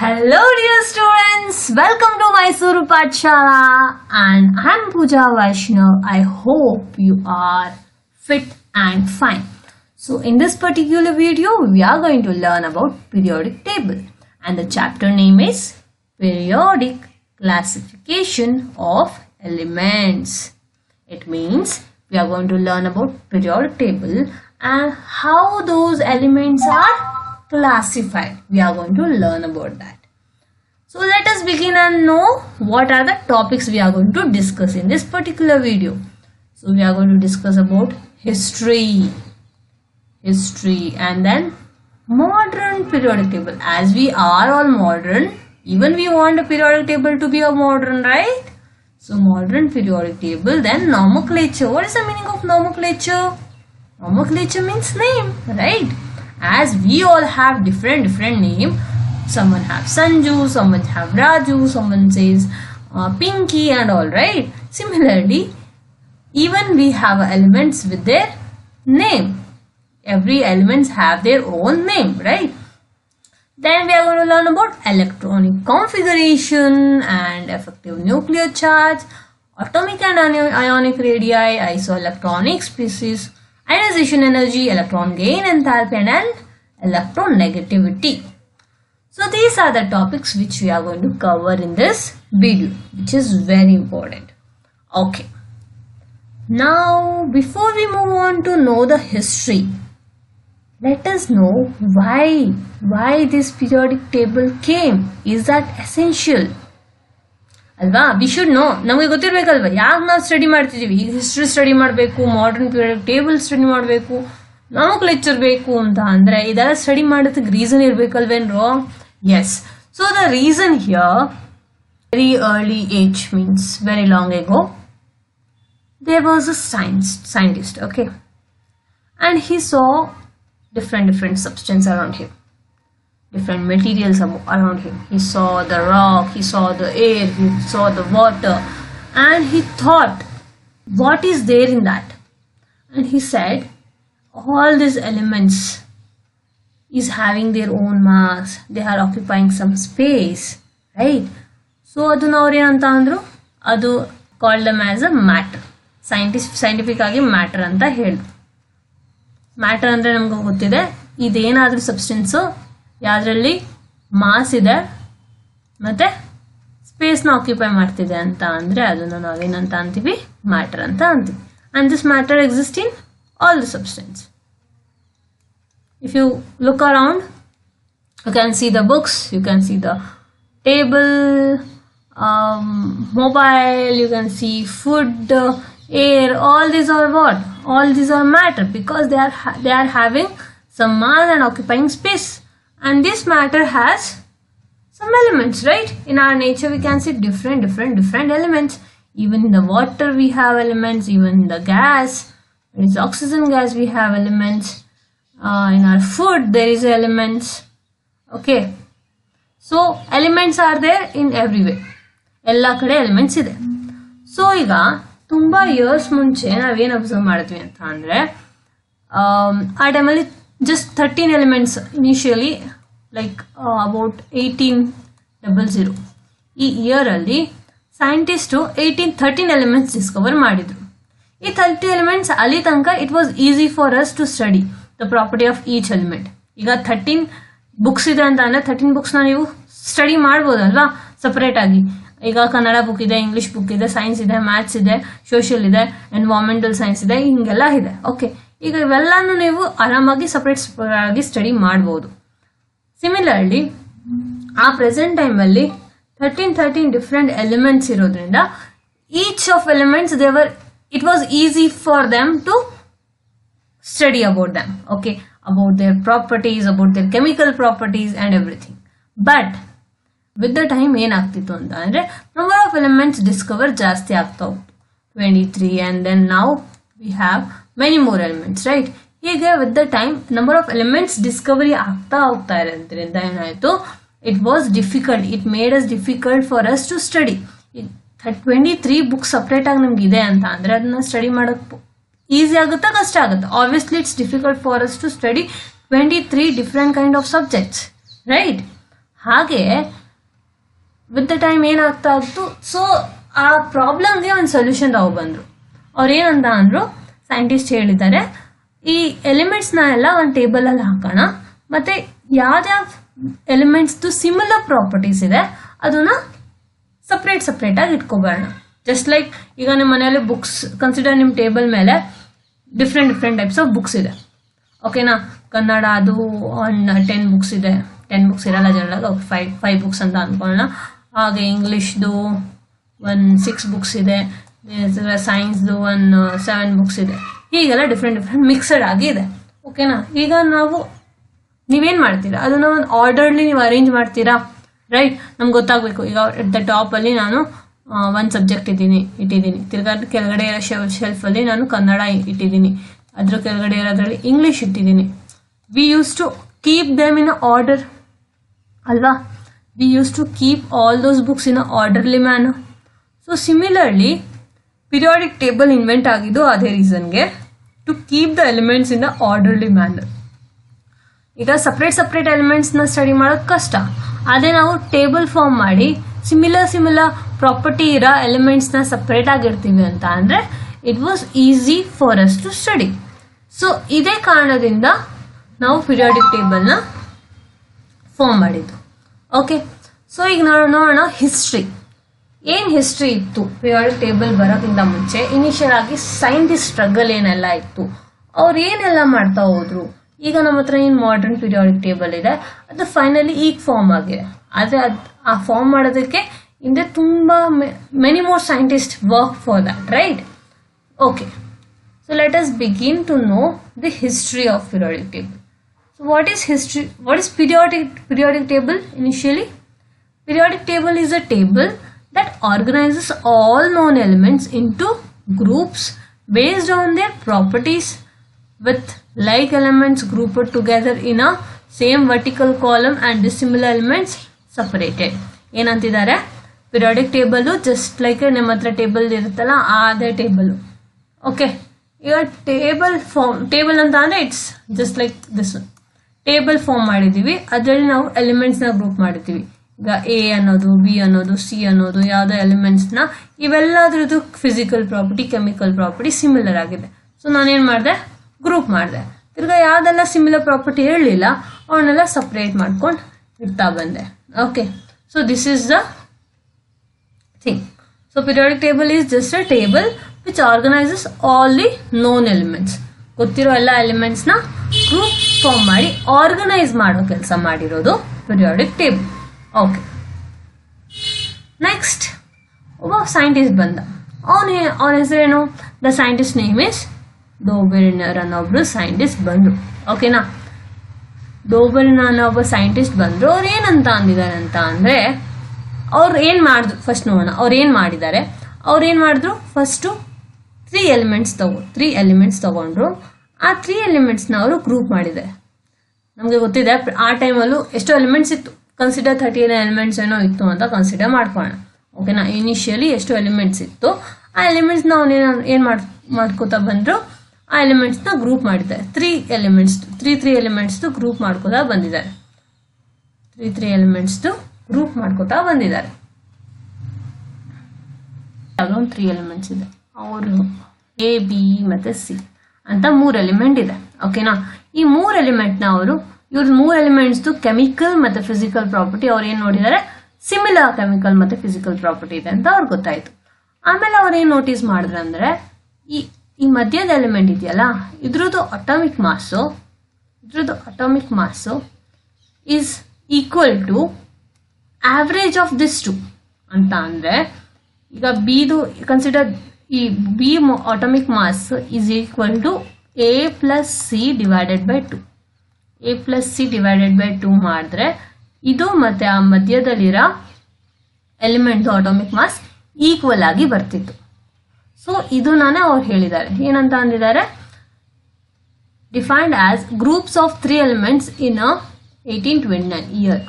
Hello dear students, welcome to Mysuru Pathshala and I am Pooja Vaishnav. I hope you are fit and fine. So in this particular video we are going to learn about periodic table and the chapter name is periodic classification of elements. It means we are going to learn about periodic table and how those elements are classified. We are going to learn about that. So let us begin and know what are the topics we are going to discuss in this particular video. So we are going to discuss about history and then modern periodic table. As we are all modern, even we want a periodic table to be a modern, right? So modern periodic table, then nomenclature. What is the meaning of nomenclature? Nomenclature means name, right? As we all have different name, someone have Sanju, someone have Raju, someone says Pinky and all, right? Similarly, even we have elements with their name. Every elements have their own name, right? Then we are going to learn about electronic configuration and effective nuclear charge, atomic and ionic radii, isoelectronic species, ionization energy, electron gain enthalpy and electron negativity. So these are the topics which we are going to cover in this video, which is very important. Okay. Now before we move on to know the history, let us know why this periodic table came. Is that essential? ಅಲ್ವಾ we should know, ನಮಗೆ ಗೊತ್ತಿರಬೇಕಲ್ವಾ ಯಾಕೆ ನಾವು study ಮಾಡ್ತಿದ್ದೀವಿ. ಈಗ history study ಮಾಡಬೇಕು, modern period table study ಮಾಡಬೇಕು, nomenclature ಬೇಕು ಅಂತ ಅಂದರೆ ಇದೆಲ್ಲ ಸ್ಟಡಿ ಮಾಡೋದಕ್ಕೆ ರೀಸನ್ ಇರಬೇಕಲ್ವೇನ್ರೋ? Yes. So the reason here, very early age means very long ago, there was a scientist, okay, and he saw different substances around him, different materials around him. He saw the rock, he saw the air, he saw the water, and he thought, what is there in that? And he said, all these elements is having their own mass, they are occupying some space, right? So aduna avaru enanta andru, adu called them as a matter. Scientific ಆಗಿ matter ಅಂತ ಹೇಳಿದ್ರು. Matter ಅಂದರೆ ನಮ್ಗೆ ಗೊತ್ತಿದೆ, ಇದೇನಾದ್ರೂ substance ಯಾವುದರಲ್ಲಿ mass ಇದೆ ಮತ್ತೆ ಸ್ಪೇಸ್ನ occupy ಮಾಡ್ತಿದೆ ಅಂತ ಅಂದರೆ ಅದನ್ನು ನಾವೇನಂತ ಅಂತೀವಿ, ಮ್ಯಾಟರ್ ಅಂತ ಅಂತೀವಿ. And this matter exist in all the substance. If you look around, you can see the books, you can see the table, mobile, you can see food, air, all these are what? All these are matter because they are having some mass and occupying space. And this matter has some elements, right? In our nature we can see different elements. Even in the water we have elements, even in the gas, there is oxygen gas, we have elements. In our food there is elements. Okay, so elements are there in every way. ಎಲ್ಲ ಕಡೆ elements ಇದೆ. So ಈಗ ತುಂಬ years ಮುಂಚೆ ನಾವೇನು observe ಮಾಡಿದ್ವಿ ಅಂತ ಅಂದರೆ, ಆ ಟೈಮಲ್ಲಿ just 13 elements initially, like about 1800 ಈ ಇಯರಲ್ಲಿ ಸೈಂಟಿಸ್ಟು 13 ಎಲಿಮೆಂಟ್ಸ್ ಡಿಸ್ಕವರ್ ಮಾಡಿದ್ರು. ಈ 30 ಎಲಿಮೆಂಟ್ಸ್ ಅಲ್ಲಿ ತನಕ it was easy for us to study the property of each element. ಈಗ 13 ಬುಕ್ಸ್ ಇದೆ ಅಂತ ಅಂದರೆ 13 ಬುಕ್ಸ್ನ ನೀವು ಸ್ಟಡಿ ಮಾಡ್ಬೋದಲ್ವಾ ಸಪ್ರೇಟ್ ಆಗಿ. ಈಗ ಕನ್ನಡ ಬುಕ್ ಇದೆ, ಇಂಗ್ಲಿಷ್ ಬುಕ್ ಇದೆ, ಸೈನ್ಸ್ ಇದೆ, ಮ್ಯಾಥ್ಸ್ ಇದೆ, ಸೋಷಿಯಲ್ ಇದೆ, ಎನ್ವೈರನ್ಮೆಂಟಲ್ ಸೈನ್ಸ್ ಇದೆ, ಹಿಂಗೆಲ್ಲ ಇದೆ. ಓಕೆ, ಈಗ ಇವೆಲ್ಲಾನು ನೀವು ಆರಾಮಾಗಿ ಸಪ್ರೇಟ್ ಆಗಿ ಸ್ಟಡಿ ಮಾಡ್ಬೋದು. ಸಿಮಿಲರ್ಲಿ ಆ ಪ್ರೆಸೆಂಟ್ ಟೈಮಲ್ಲಿ 13 ಡಿಫ್ರೆಂಟ್ ಎಲಿಮೆಂಟ್ಸ್ ಇರೋದ್ರಿಂದ each of elements it was easy for them to study about them, okay, about their properties, about their chemical properties and everything. But with the time ಏನಾಗ್ತಿತ್ತು ಅಂತ ಅಂದರೆ number of elements discover ಜಾಸ್ತಿ ಆಗ್ತಾ ಹೋಗ್ತು, 23, and then ನಾವು we have many more elements, right? ಹೀಗೆ with the time number of elements discovery ಆಗ್ತಾ ಹೋಗ್ತಾ ಇರೋದ್ರಿಂದ ಏನಾಯಿತು, it was difficult, it made us difficult for us to study. 23 books ಸಪ್ರೇಟಾಗಿ ನಮ್ಗೆ ಇದೆ ಅಂತ ಅಂದರೆ ಅದನ್ನ ಸ್ಟಡಿ ಮಾಡೋಕ್ಕೆ ಈಸಿ ಆಗುತ್ತಾ ಕಷ್ಟ ಆಗುತ್ತಾ? Obviously it's difficult for us to study 23 different kind of subjects, right? ಹಾಗೆ ವಿತ್ ದ ಟೈಮ್ ಏನಾಗ್ತಾ ಇತ್ತು, ಸೊ ಆ ಪ್ರಾಬ್ಲಮ್ಗೆ ಒಂದು ಸೊಲ್ಯೂಷನ್ ತಾವು ಬಂದರು. ಅವ್ರು ಏನಂತ ಅಂದರು, ಸೈಂಟಿಸ್ಟ್ ಹೇಳಿದ್ದಾರೆ, ಈ ಎಲಿಮೆಂಟ್ಸ್ನ ಎಲ್ಲ ಒಂದು ಟೇಬಲಲ್ಲಿ ಹಾಕೋಣ, ಮತ್ತು ಯಾವ್ಯಾವ ಎಲಿಮೆಂಟ್ಸ್ದು ಸಿಮಿಲರ್ ಪ್ರಾಪರ್ಟೀಸ್ ಇದೆ ಅದನ್ನು ಸಪ್ರೇಟಾಗಿ ಇಟ್ಕೊಬರೋಣ. ಜಸ್ಟ್ ಲೈಕ್ ಈಗ ನಿಮ್ಮ ಮನೆಯಲ್ಲಿ ಬುಕ್ಸ್ ಕನ್ಸಿಡರ್, ನಿಮ್ಮ ಟೇಬಲ್ ಮೇಲೆ ಡಿಫ್ರೆಂಟ್ ಟೈಪ್ಸ್ ಆಫ್ ಬುಕ್ಸ್ ಇದೆ. ಓಕೆನಾ, ಕನ್ನಡ ಅದು 10 ಬುಕ್ಸ್ ಇದೆ, 10 ಬುಕ್ಸ್ ಇರಲ್ಲ ಜನರಲ್, 5 ಬುಕ್ಸ್ ಅಂತ ಅಂದ್ಕೊಳ್ಳೋಣ. ಹಾಗೆ ಇಂಗ್ಲೀಷ್ದು 6 ಬುಕ್ಸ್ ಇದೆ, ಸೈನ್ಸ್ದು 7 ಬುಕ್ಸ್ ಇದೆ. ಹೀಗೆಲ್ಲ ಡಿಫ್ರೆಂಟ್ ಮಿಕ್ಸಡ್ ಆಗಿ ಇದೆ. ಓಕೆನಾ, ಈಗ ನೀವೇನು ಮಾಡ್ತೀರಾ, ಅದನ್ನು ಒಂದು ಆರ್ಡರ್ಲಿ ನೀವು ಅರೇಂಜ್ ಮಾಡ್ತೀರಾ, ರೈಟ್? ನಮ್ಗೆ ಗೊತ್ತಾಗಬೇಕು. ಈಗ ಎಟ್ ದ ಟಾಪಲ್ಲಿ ನಾನು ಒಂದು ಸಬ್ಜೆಕ್ಟ್ ಇಟ್ಟಿದ್ದೀನಿ, ತಿರ್ಗಾ ಕೆಳಗಡೆ ಇರೋ ಶೆಲ್ಫಲ್ಲಿ ನಾನು ಕನ್ನಡ ಇಟ್ಟಿದ್ದೀನಿ, ಅದ್ರ ಕೆಳಗಡೆ ಇರೋದ್ರಲ್ಲಿ ಇಂಗ್ಲೀಷ್ ಇಟ್ಟಿದ್ದೀನಿ. We use to keep them in order ಅಲ್ವಾ? We use to keep all those books in orderly manner. So similarly periodic table invent ಆಗಿದ್ದು ಅದೇ ರೀಸನ್ಗೆ, to keep the elements in the orderly manner. ಈಗ separate ಎಲಿಮೆಂಟ್ಸ್ನ study ಮಾಡೋದು ಕಷ್ಟ, ಅದೇ ನಾವು ಟೇಬಲ್ ಫಾರ್ಮ್ ಮಾಡಿ ಸಿಮಿಲರ್ ಪ್ರಾಪರ್ಟಿ ಇರೋ ಎಲಿಮೆಂಟ್ಸ್ನ ಸಪ್ರೇಟ್ ಆಗಿರ್ತೀವಿ ಅಂತ ಅಂದರೆ it was easy for us to study. So ಇದೇ ಕಾರಣದಿಂದ ನಾವು ಪಿರಿಯಾಡಿಕ್ ಟೇಬಲ್ನ ಫಾರ್ಮ್ ಮಾಡಿದ್ದು. ಓಕೆ, ಸೊ ಈಗ ನಾವು ನೋಡೋಣ ಹಿಸ್ಟ್ರಿ. ಏನು ಹಿಸ್ಟ್ರಿ ಇತ್ತು ಪಿರಿಯಾಡಿಕ್ ಟೇಬಲ್ ಬರೋಕ್ಕಿಂತ ಮುಂಚೆ? ಇನಿಷಿಯಲ್ ಆಗಿ ಸೈಂಟಿಸ್ಟ್ ಸ್ಟ್ರಗಲ್ ಏನೆಲ್ಲ ಇತ್ತು, ಅವ್ರು ಏನೆಲ್ಲ ಮಾಡ್ತಾ ಹೋದ್ರು. ಈಗ ನಮ್ಮ ಹತ್ರ ಏನು ಮಾಡರ್ನ್ ಪಿರಿಯಾಡಿಕ್ ಟೇಬಲ್ ಇದೆ, ಅದು ಫೈನಲಿ ಈಗ ಫಾರ್ಮ್ ಆಗಿದೆ. ಆದರೆ ಆ ಫಾರ್ಮ್ ಮಾಡೋದಕ್ಕೆ ಹಿಂದೆ ತುಂಬ many more scientist work for that, right? Okay, so let us begin to know the history of periodic table. So what is history? What is periodic table initially? Periodic table is a table that organizes all known elements into groups based on their properties, with like elements grouped together in a same vertical column and dissimilar elements separated. ಏನಂತಿದ್ದಾರೆ? Periodic table just like ನಿಮ್ಮ ಹತ್ರ table ಇರುತ್ತಲ್ಲ ಅದೇ table. Okay, ಈಗ table ಅಂತ ಅಂದರೆ it's just like this. Table form ಮಾಡಿದ್ದೀವಿ, ಅದರಲ್ಲಿ ನಾವು ಎಲಿಮೆಂಟ್ಸ್ನ ಗ್ರೂಪ್ ಮಾಡಿದ್ದೀವಿ. ಈಗ ಎ ಅನ್ನೋದು, ಬಿ ಅನ್ನೋದು, ಸಿ ಅನ್ನೋದು ಯಾವುದೋ ಎಲಿಮೆಂಟ್ಸ್ನ, ಇವೆಲ್ಲದ್ರದ್ದು physical property, chemical property similar ಆಗಿದೆ. ಸೊ ನಾನೇನು ಮಾಡಿದೆ? ಗ್ರೂಪ್ ಮಾಡಿದೆ. ತಿರ್ಗಾ ಯಾವುದೆಲ್ಲ ಸಿಮಿಲರ್ ಪ್ರಾಪರ್ಟಿ ಹೇಳಲಿಲ್ಲ ಅವನ್ನೆಲ್ಲ ಸಪ್ರೇಟ್ ಮಾಡ್ಕೊಂಡು ಇಡ್ತಾ ಬಂದೆ. Okay, so this is the thing. So periodic table is just a table which organises all the known elements. ಗೊತ್ತಿರೋ ಎಲ್ಲ ಎಲಿಮೆಂಟ್ಸ್ನ ಗ್ರೂಪ್ ಫಾರ್ಮ್ ಮಾಡಿ ಆರ್ಗನೈಸ್ ಮಾಡೋ ಕೆಲಸ ಮಾಡಿರೋದು ಪಿರಿಯಾಡಿಕ್ ಟೇಬಲ್. ಓಕೆ, ನೆಕ್ಸ್ಟ್ ಒಬ್ಬ ಸೈಂಟಿಸ್ಟ್ ಬಂದ. ಅವನ ಹೆಸರೇನು? The scientist name is Dobereiner ಅನ್ನೋ ಒಬ್ರು ಸೈಂಟಿಸ್ಟ್ ಬಂದರು. ಓಕೆನಾ, ಡೋಬೆರ್ನರ್ ಅನ್ನೋ ಒಬ್ಬ ಸೈಂಟಿಸ್ಟ್ ಬಂದರು. ಅವ್ರು ಏನಂತ ಅಂದಿದ್ದಾರೆ ಅಂತ ಅಂದರೆ, ಅವ್ರು ಏನು ಮಾಡಿದ್ರು ಫಸ್ಟ್ ನೋಡೋಣ. ಅವ್ರು ಏನು ಮಾಡಿದ್ರು? ಫಸ್ಟು 3 ಎಲಿಮೆಂಟ್ಸ್ ತಗೊಂಡ್ರು. ಆ 3 ಎಲಿಮೆಂಟ್ಸ್ನ ಅವರು ಗ್ರೂಪ್ ಮಾಡಿದ್ದಾರೆ. ನಮಗೆ ಗೊತ್ತಿದೆ ಆ ಟೈಮಲ್ಲೂ ಎಷ್ಟೋ ಎಲಿಮೆಂಟ್ಸ್ ಇತ್ತು, ಕನ್ಸಿಡರ್ 39 ಎಲಿಮೆಂಟ್ಸ್ ಏನೋ ಇತ್ತು ಅಂತ ಕನ್ಸಿಡರ್ ಮಾಡ್ಕೊಳ್ಳೋಣ. ಓಕೆನಾ, ಇನಿಷಿಯಲಿ ಎಷ್ಟು ಎಲಿಮೆಂಟ್ಸ್ ಇತ್ತು ಆ ಎಲಿಮೆಂಟ್ಸ್ನ ಅವ್ನು ಏನು ಮಾಡ್ಕೋತಾ ಬಂದರು, ಆ ಎಲಿಮೆಂಟ್ಸ್ನ ಗ್ರೂಪ್ ಮಾಡಿದ್ದಾರೆ. 3 ಎಲಿಮೆಂಟ್ಸ್ದು ಗ್ರೂಪ್ ಮಾಡ್ಕೋತಾ ಬಂದಿದ್ದಾರೆ. 3 ಎಲಿಮೆಂಟ್ಸ್ದು ಗ್ರೂಪ್ ಮಾಡ್ಕೋತಾ ಬಂದಿದ್ದಾರೆ. ಒಂದು 3 ಎಲಿಮೆಂಟ್ಸ್ ಇದೆ, ಅವರು ಎ, ಬಿ ಮತ್ತು ಸಿ ಅಂತ 3 ಎಲಿಮೆಂಟ್ ಇದೆ. ಓಕೆನಾ, ಈ 3 ಎಲಿಮೆಂಟ್ನ ಇವ್ರ 3 ಎಲಿಮೆಂಟ್ಸ್ದು ಕೆಮಿಕಲ್ ಮತ್ತು ಫಿಸಿಕಲ್ ಪ್ರಾಪರ್ಟಿ ಅವ್ರು ಏನು ನೋಡಿದ್ದಾರೆ, ಸಿಮಿಲರ್ ಕೆಮಿಕಲ್ ಮತ್ತು ಫಿಸಿಕಲ್ ಪ್ರಾಪರ್ಟಿ ಇದೆ ಅಂತ ಅವ್ರಿಗೆ ಗೊತ್ತಾಯಿತು. ಆಮೇಲೆ ಅವ್ರು ಏನು ನೋಟಿಸ್ ಮಾಡಿದ್ರು ಅಂದರೆ, ಈ ಮಧ್ಯದ ಎಲಿಮೆಂಟ್ ಇದೆಯಲ್ಲ, ಇದ್ರದ್ದು atomic mass is equal to average of this 2 ಅಂತ. ಅಂದರೆ ಈಗ ಬಿದು ಕನ್ಸಿಡರ್, ಈ B atomic mass is equal to A plus C divided by 2. A plus C divided by 2 ಮಾಡಿದ್ರೆ ಇದು ಮತ್ತು ಆ ಮಧ್ಯದಲ್ಲಿರೋ ಎಲಿಮೆಂಟ್ ಅಟಾಮಿಕ್ ಮಾಸ್ ಈಕ್ವಲ್ ಆಗಿ ಬರ್ತಿತ್ತು. ಸೊ ಇದು ಅವ್ರು ಹೇಳಿದ್ದಾರೆ. ಏನಂತ ಅಂದಿದ್ದಾರೆ? Defined as groups of 3 elements in 1829 year.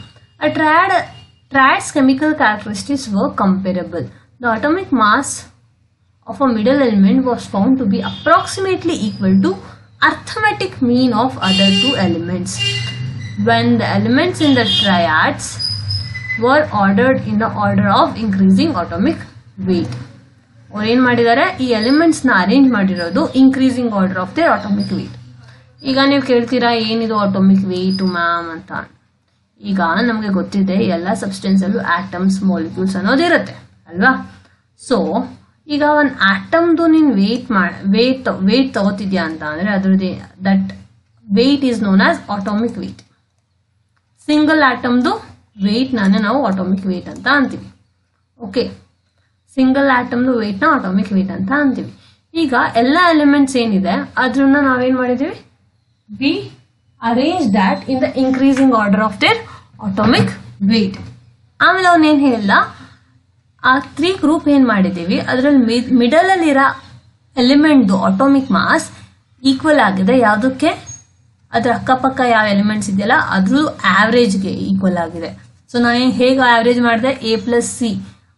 A triad's chemical characteristics were comparable. The atomic mass of a middle element was found to be approximately equal to arithmetic mean of other 2 elements. When the elements in the triads were ordered in the order of increasing atomic weight. ಅವ್ರು ಏನು ಮಾಡಿದ್ದಾರೆ, ಈ ಎಲಿಮೆಂಟ್ಸ್ನ arrange ಮಾಡಿರೋದು increasing order of their atomic wait. ಈಗ ನೀವು ಕೇಳ್ತೀರಾ ಏನಿದು atomic weight ma'am ಅಂತ. ಈಗ ನಮಗೆ ಗೊತ್ತಿದೆ ಎಲ್ಲ ಸಬ್ಸ್ಟೆನ್ಸಲ್ಲೂ ಆಟಮ್ಸ್ ಮಾಲಿಕ್ಯೂಲ್ಸ್ ಅನ್ನೋದಿರುತ್ತೆ ಅಲ್ವಾ. ಸೊ ಈಗ ಒಂದು ಆಟಮ್ದು ನೀನು ವೇಟ್ ತಗೋತಿದ್ಯಾ ಅಂತ ಅಂದರೆ ಅದ್ರದ್ದು that weight is known as atomic weight. Single ಆಟಮ್ದು ವೇಟ್ನೇ ನಾವು ಅಟಾಮಿಕ್ ವೇಟ್ ಅಂತ ಅಂತೀವಿ. ಓಕೆ, ಸಿಂಗಲ್ ಆಟಮ್ದು ವೇಟ್ನ ಅಟಾಮಿಕ್ ವೇಟ್ ಅಂತ ಅಂತೀವಿ. ಈಗ ಎಲ್ಲ ಎಲಿಮೆಂಟ್ಸ್ ಏನಿದೆ ಅದನ್ನ ನಾವೇನು ಮಾಡಿದ್ದೀವಿ, we arrange that in the increasing order of their atomic weight. ಆಮೇಲೆ ಅವನೇನು ಹೇಳಿಲ್ಲ, ಆ 3 ಗ್ರೂಪ್ ಏನು ಮಾಡಿದ್ದೀವಿ ಅದರಲ್ಲಿ ಮಿಡಲಲ್ಲಿರೋ ಎಲಿಮೆಂಟ್ದು ಅಟಾಮಿಕ್ ಮಾಸ್ ಈಕ್ವಲ್ ಆಗಿದೆ ಯಾವುದಕ್ಕೆ, ಅದರ ಅಕ್ಕಪಕ್ಕ ಯಾವ ಎಲಿಮೆಂಟ್ಸ್ ಇದೆಯಲ್ಲ ಅದ್ರ ಆವ್ರೇಜ್ಗೆ ಈಕ್ವಲ್ ಆಗಿದೆ. ಸೊ ನಾನು ಹೇಗೆ ಆವ್ರೇಜ್ ಮಾಡಿದೆ, A+C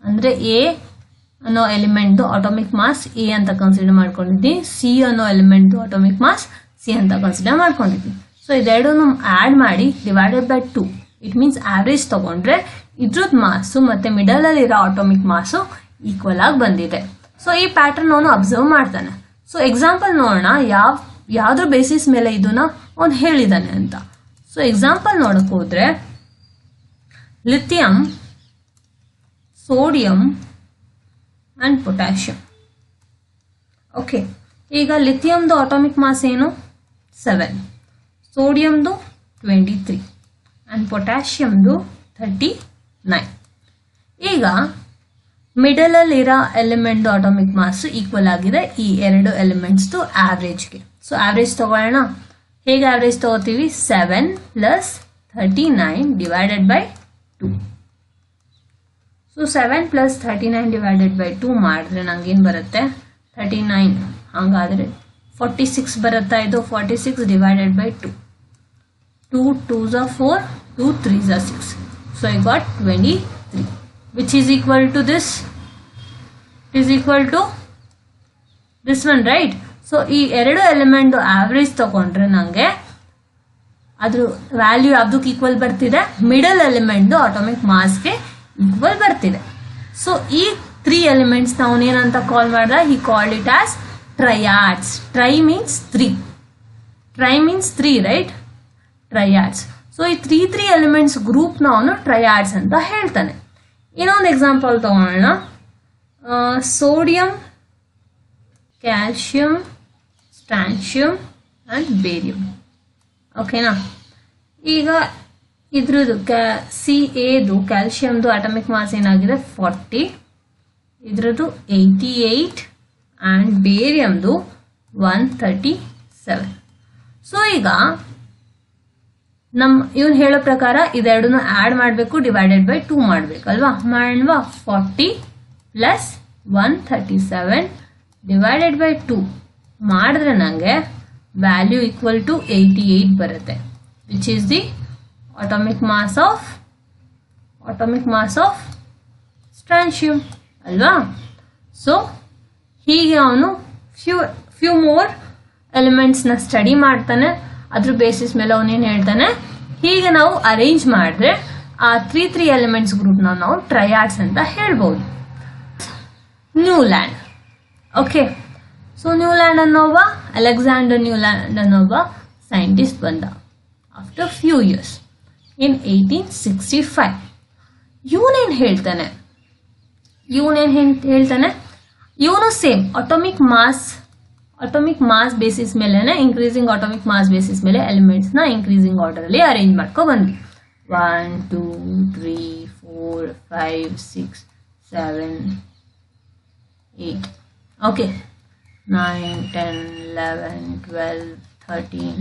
ಅಂದರೆ ಎ ಅನ್ನೋ ಎಲಿಮೆಂಟ್ದು ಅಟಾಮಿಕ್ ಮಾಸ್ ಎ ಅಂತ ಕನ್ಸಿಡರ್ ಮಾಡ್ಕೊಂಡಿದ್ವಿ, ಸಿ ಅನ್ನೋ ಎಲಿಮೆಂಟ್ದು ಅಟಾಮಿಕ್ ಮಾಸ್ ಸಿ ಅಂತ ಕನ್ಸಿಡರ್ ಮಾಡ್ಕೊಂಡಿದ್ವಿ. ಸೊ ಇದೆರಡನ್ನು ಆ್ಯಡ್ ಮಾಡಿ divided by 2, it means average ತಗೊಂಡ್ರೆ ಇದ್ರದ್ದು ಮಾಸು ಮತ್ತು ಮಿಡಲಲ್ಲಿರೋ ಅಟಾಮಿಕ್ ಮಾಸು ಈಕ್ವಲ್ ಆಗಿ ಬಂದಿದೆ. ಸೊ ಈ ಪ್ಯಾಟರ್ನ್ ಅವನು ಅಬ್ಸರ್ವ್ ಮಾಡ್ತಾನೆ. ಸೊ ಎಕ್ಸಾಂಪಲ್ ನೋಡೋಣ ಯಾವ್ದ್ರ ಬೇಸಿಸ್ ಮೇಲೆ ಇದನ್ನ ಅವನು ಹೇಳಿದಾನೆ ಅಂತ. ಸೊ ಎಕ್ಸಾಂಪಲ್ ನೋಡಕ್ ಹೋದ್ರೆ lithium, sodium and potassium. Okay, ಈಗ ಲಿಥಿಯಂದು ಅಟಾಮಿಕ್ ಮಾಸ್ ಏನು 7, ಸೋಡಿಯಂದು 23 ಅಂಡ್ ಪೊಟ್ಯಾಷಿಯಂದು 39. ಈಗ ಮಿಡಲಲ್ಲಿರೋ ಎಲಿಮೆಂಟ್ದು ಅಟಾಮಿಕ್ ಮಾಸ್ ಈಕ್ವಲ್ ಆಗಿದೆ ಈ ಎರಡು ಎಲಿಮೆಂಟ್ಸ್ದು ಆವ್ರೇಜ್ಗೆ. ಸೊ ಆವ್ರೇಜ್ ತಗೊಳ್ಳೋಣ. ಹೇಗೆ ಆವ್ರೇಜ್ ತಗೋತೀವಿ, 7 + 39 divided by 2. So 7 + 39 divided by 2 ಮಾಡಿದ್ರೆ ನಂಗೇನು ಬರುತ್ತೆ, 39. ಹಾಗಾದರೆ 46 ಬರುತ್ತಾ ಇದು. 46 divided by 2, 2 2s are 4, 2 3s are 6. So I got 23, which is equal to this. It is equal to this one, right? So ಈ ಎರಡು ಎಲಿಮೆಂಟ್ ಆವ್ರೇಜ್ ತಗೊಂಡ್ರೆ ನಂಗೆ ಅದ್ರ ವ್ಯಾಲ್ಯೂ ಯಾವ್ದಕ್ಕೆ ಈಕ್ವಲ್ ಬರ್ತಿದೆ, ಮಿಡಲ್ ಎಲಿಮೆಂಟ್ದು ಅಟಾಮಿಕ್ ಮಾಸ್ಗೆ ಈಕ್ವಲ್ ಬರ್ತಿದೆ. ಸೊ ಈ 3 ಎಲಿಮೆಂಟ್ಸ್ ಅವನೇನಂತ ಕಾಲ್ ಮಾಡಿದ, he called it as triads. Try means 3, try means 3, right, triads. So ಈ 3 ಎಲಿಮೆಂಟ್ಸ್ ಗ್ರೂಪ್ನ ಅವನು ಟ್ರಯಾಡ್ಸ್ ಅಂತ ಹೇಳ್ತಾನೆ. ಇನ್ನೊಂದು ಎಕ್ಸಾಂಪಲ್ ತಗೊಳ್ಳೋಣ, sodium, calcium, strontium and barium. ಓಕೆನಾ. ಈಗ ಇದ್ರದ್ದು CAದು ಕ್ಯಾಲ್ಶಿಯಮ್ದು ಅಟಾಮಿಕ್ ಮಾಸ್ ಏನಾಗಿದೆ 40, ಇದ್ರದ್ದು 88 ಆ್ಯಂಡ್ ಬೇರಿಯಮ್ದು 137. ಸೊ ಈಗ ಇವನು ಹೇಳೋ ಪ್ರಕಾರ ಇದೆರಡನ್ನು ಆ್ಯಡ್ ಮಾಡಬೇಕು, ಡಿವೈಡೆಡ್ ಬೈ 2 ಮಾಡಬೇಕಲ್ವಾ. ಮಾಡೋಣವಾ, 40 + 137 ಡಿವೈಡೆಡ್ ಬೈ 2 ಮಾಡಿದ್ರೆ ನನಗೆ ವ್ಯಾಲ್ಯೂ ಈಕ್ವಲ್ ಟು 88 ಬರುತ್ತೆ, which is the atomic mass of strontium ಅಲ್ವಾ. ಸೊ ಹೀಗೆ ಅವನು ಫ್ಯೂ ಮೋರ್ ಎಲಿಮೆಂಟ್ಸ್ನ ಸ್ಟಡಿ ಮಾಡ್ತಾನೆ. ಅದ್ರ ಬೇಸಿಸ್ ಮೇಲೆ ಅವನೇನು ಹೇಳ್ತಾನೆ, ಹೀಗೆ ನಾವು ಅರೇಂಜ್ ಮಾಡಿದ್ರೆ ಆ 3 ಎಲಿಮೆಂಟ್ಸ್ ಗ್ರೂಪ್ನ ನಾವು ಟ್ರಯಾಡ್ಸ್ ಅಂತ ಹೇಳ್ಬೋದು. ನ್ಯೂಲ್ಯಾಂಡ್. ಓಕೆ, ಸೊ ನ್ಯೂಲ್ಯಾಂಡ್ ಅನ್ನೋವ ಅಲೆಕ್ಸಾಂಡರ್ ನ್ಯೂಲ್ಯಾಂಡ್ ಅನ್ನೋವ ಸೈಂಟಿಸ್ಟ್ ಬಂದ ಆಫ್ಟರ್ ಫ್ಯೂ ಇಯರ್ಸ್ ಇನ್ 1865. ಇವನೇನು ಹೇಳ್ತಾನೆ, ಇವನು ಸೇಮ್ ಅಟಾಮಿಕ್ ಮಾಸ್ ಬೇಸಿಸ್ ಮೇಲೆ, ಇನ್ಕ್ರೀಸಿಂಗ್ ಅಟಾಮಿಕ್ ಮಾಸ್ ಬೇಸಿಸ್ ಮೇಲೆ ಎಲಿಮೆಂಟ್ಸ್ನ ಇನ್ಕ್ರೀಸಿಂಗ್ ಆರ್ಡರಲ್ಲಿ ಅರೇಂಜ್ ಮಾಡ್ಕೊ ಬಂದ್ವಿ. 1 2 3 4 5 6 7 8. ಓಕೆ, 9 10 11 12 13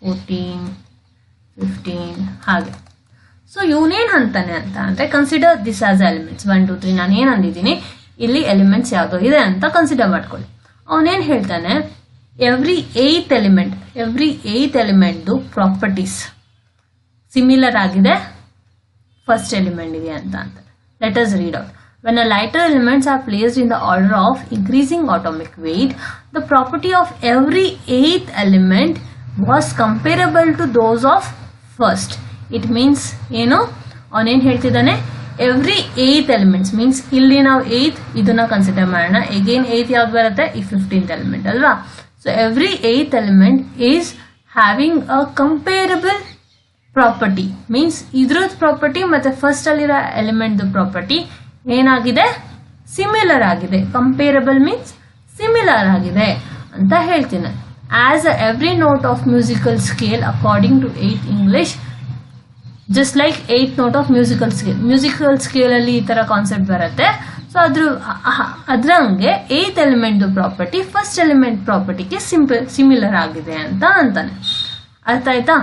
14 15 ಹಾಗೆ. ಸೊ ಇವನೇನು ಅಂತಾನೆ ಅಂತ ಅಂದರೆ, ಕನ್ಸಿಡರ್ ದಿಸ್ ಆಸ್ ಎಲಿಮೆಂಟ್ಸ್ 1 2 3. ನಾನು ಏನು ಅಂದಿದ್ದೀನಿ, ಇಲ್ಲಿ ಎಲಿಮೆಂಟ್ಸ್ ಯಾವುದೋ ಇದೆ ಅಂತ ಕನ್ಸಿಡರ್ ಮಾಡ್ಕೊಳ್ಳಿ. ಅವನೇನು ಹೇಳ್ತಾನೆ, ಎವ್ರಿ ಏಯ್ತ್ ಎಲಿಮೆಂಟ್ದು ಪ್ರಾಪರ್ಟೀಸ್ ಸಿಮಿಲರ್ ಆಗಿದೆ ಫಸ್ಟ್ ಎಲಿಮೆಂಟ್ಗೆ ಅಂತ ಅಂತಾರೆ. Let us read out. When a lighter elements are placed in the order of increasing atomic weight, the property of every eighth element was comparable to those of first. It means, ಅವನೇನು ಹೇಳ್ತಿದ್ದಾನೆ, every 8th elements means ಇಲ್ಲಿ ನಾವು 8th ಇದನ್ನ consider ಮಾಡೋಣ. Again 8th ಯಾವ್ದು ಬರುತ್ತೆ, ಈ 15th element ಅಲ್ವಾ. So every 8th element is having a comparable property means ಇದ್ರದ್ದು ಪ್ರಾಪರ್ಟಿ ಮತ್ತೆ ಫಸ್ಟ್ ಅಲ್ಲಿರೋ ಎಲಿಮೆಂಟ್ ಪ್ರಾಪರ್ಟಿ ಏನಾಗಿದೆ, ಸಿಮಿಲರ್ ಆಗಿದೆ. ಕಂಪೇರಬಲ್ ಮೀನ್ಸ್ ಸಿಮಿಲರ್ ಆಗಿದೆ ಅಂತ ಹೇಳ್ತೀನಿ. As every note of musical scale according to 8th English just like 8th note of musical scale ಅಲ್ಲಿ ಈ ತರ ಕಾನ್ಸೆಪ್ಟ್ ಬರುತ್ತೆ. ಸೊ ಅದ್ರಂಗೆ 8th element property first element ಪ್ರಾಪರ್ಟಿಗೆ ಸಿಮಿಲರ್ ಆಗಿದೆ ಅಂತ ಅಂತಾನೆ. ಅರ್ಥ ಆಯ್ತಾ?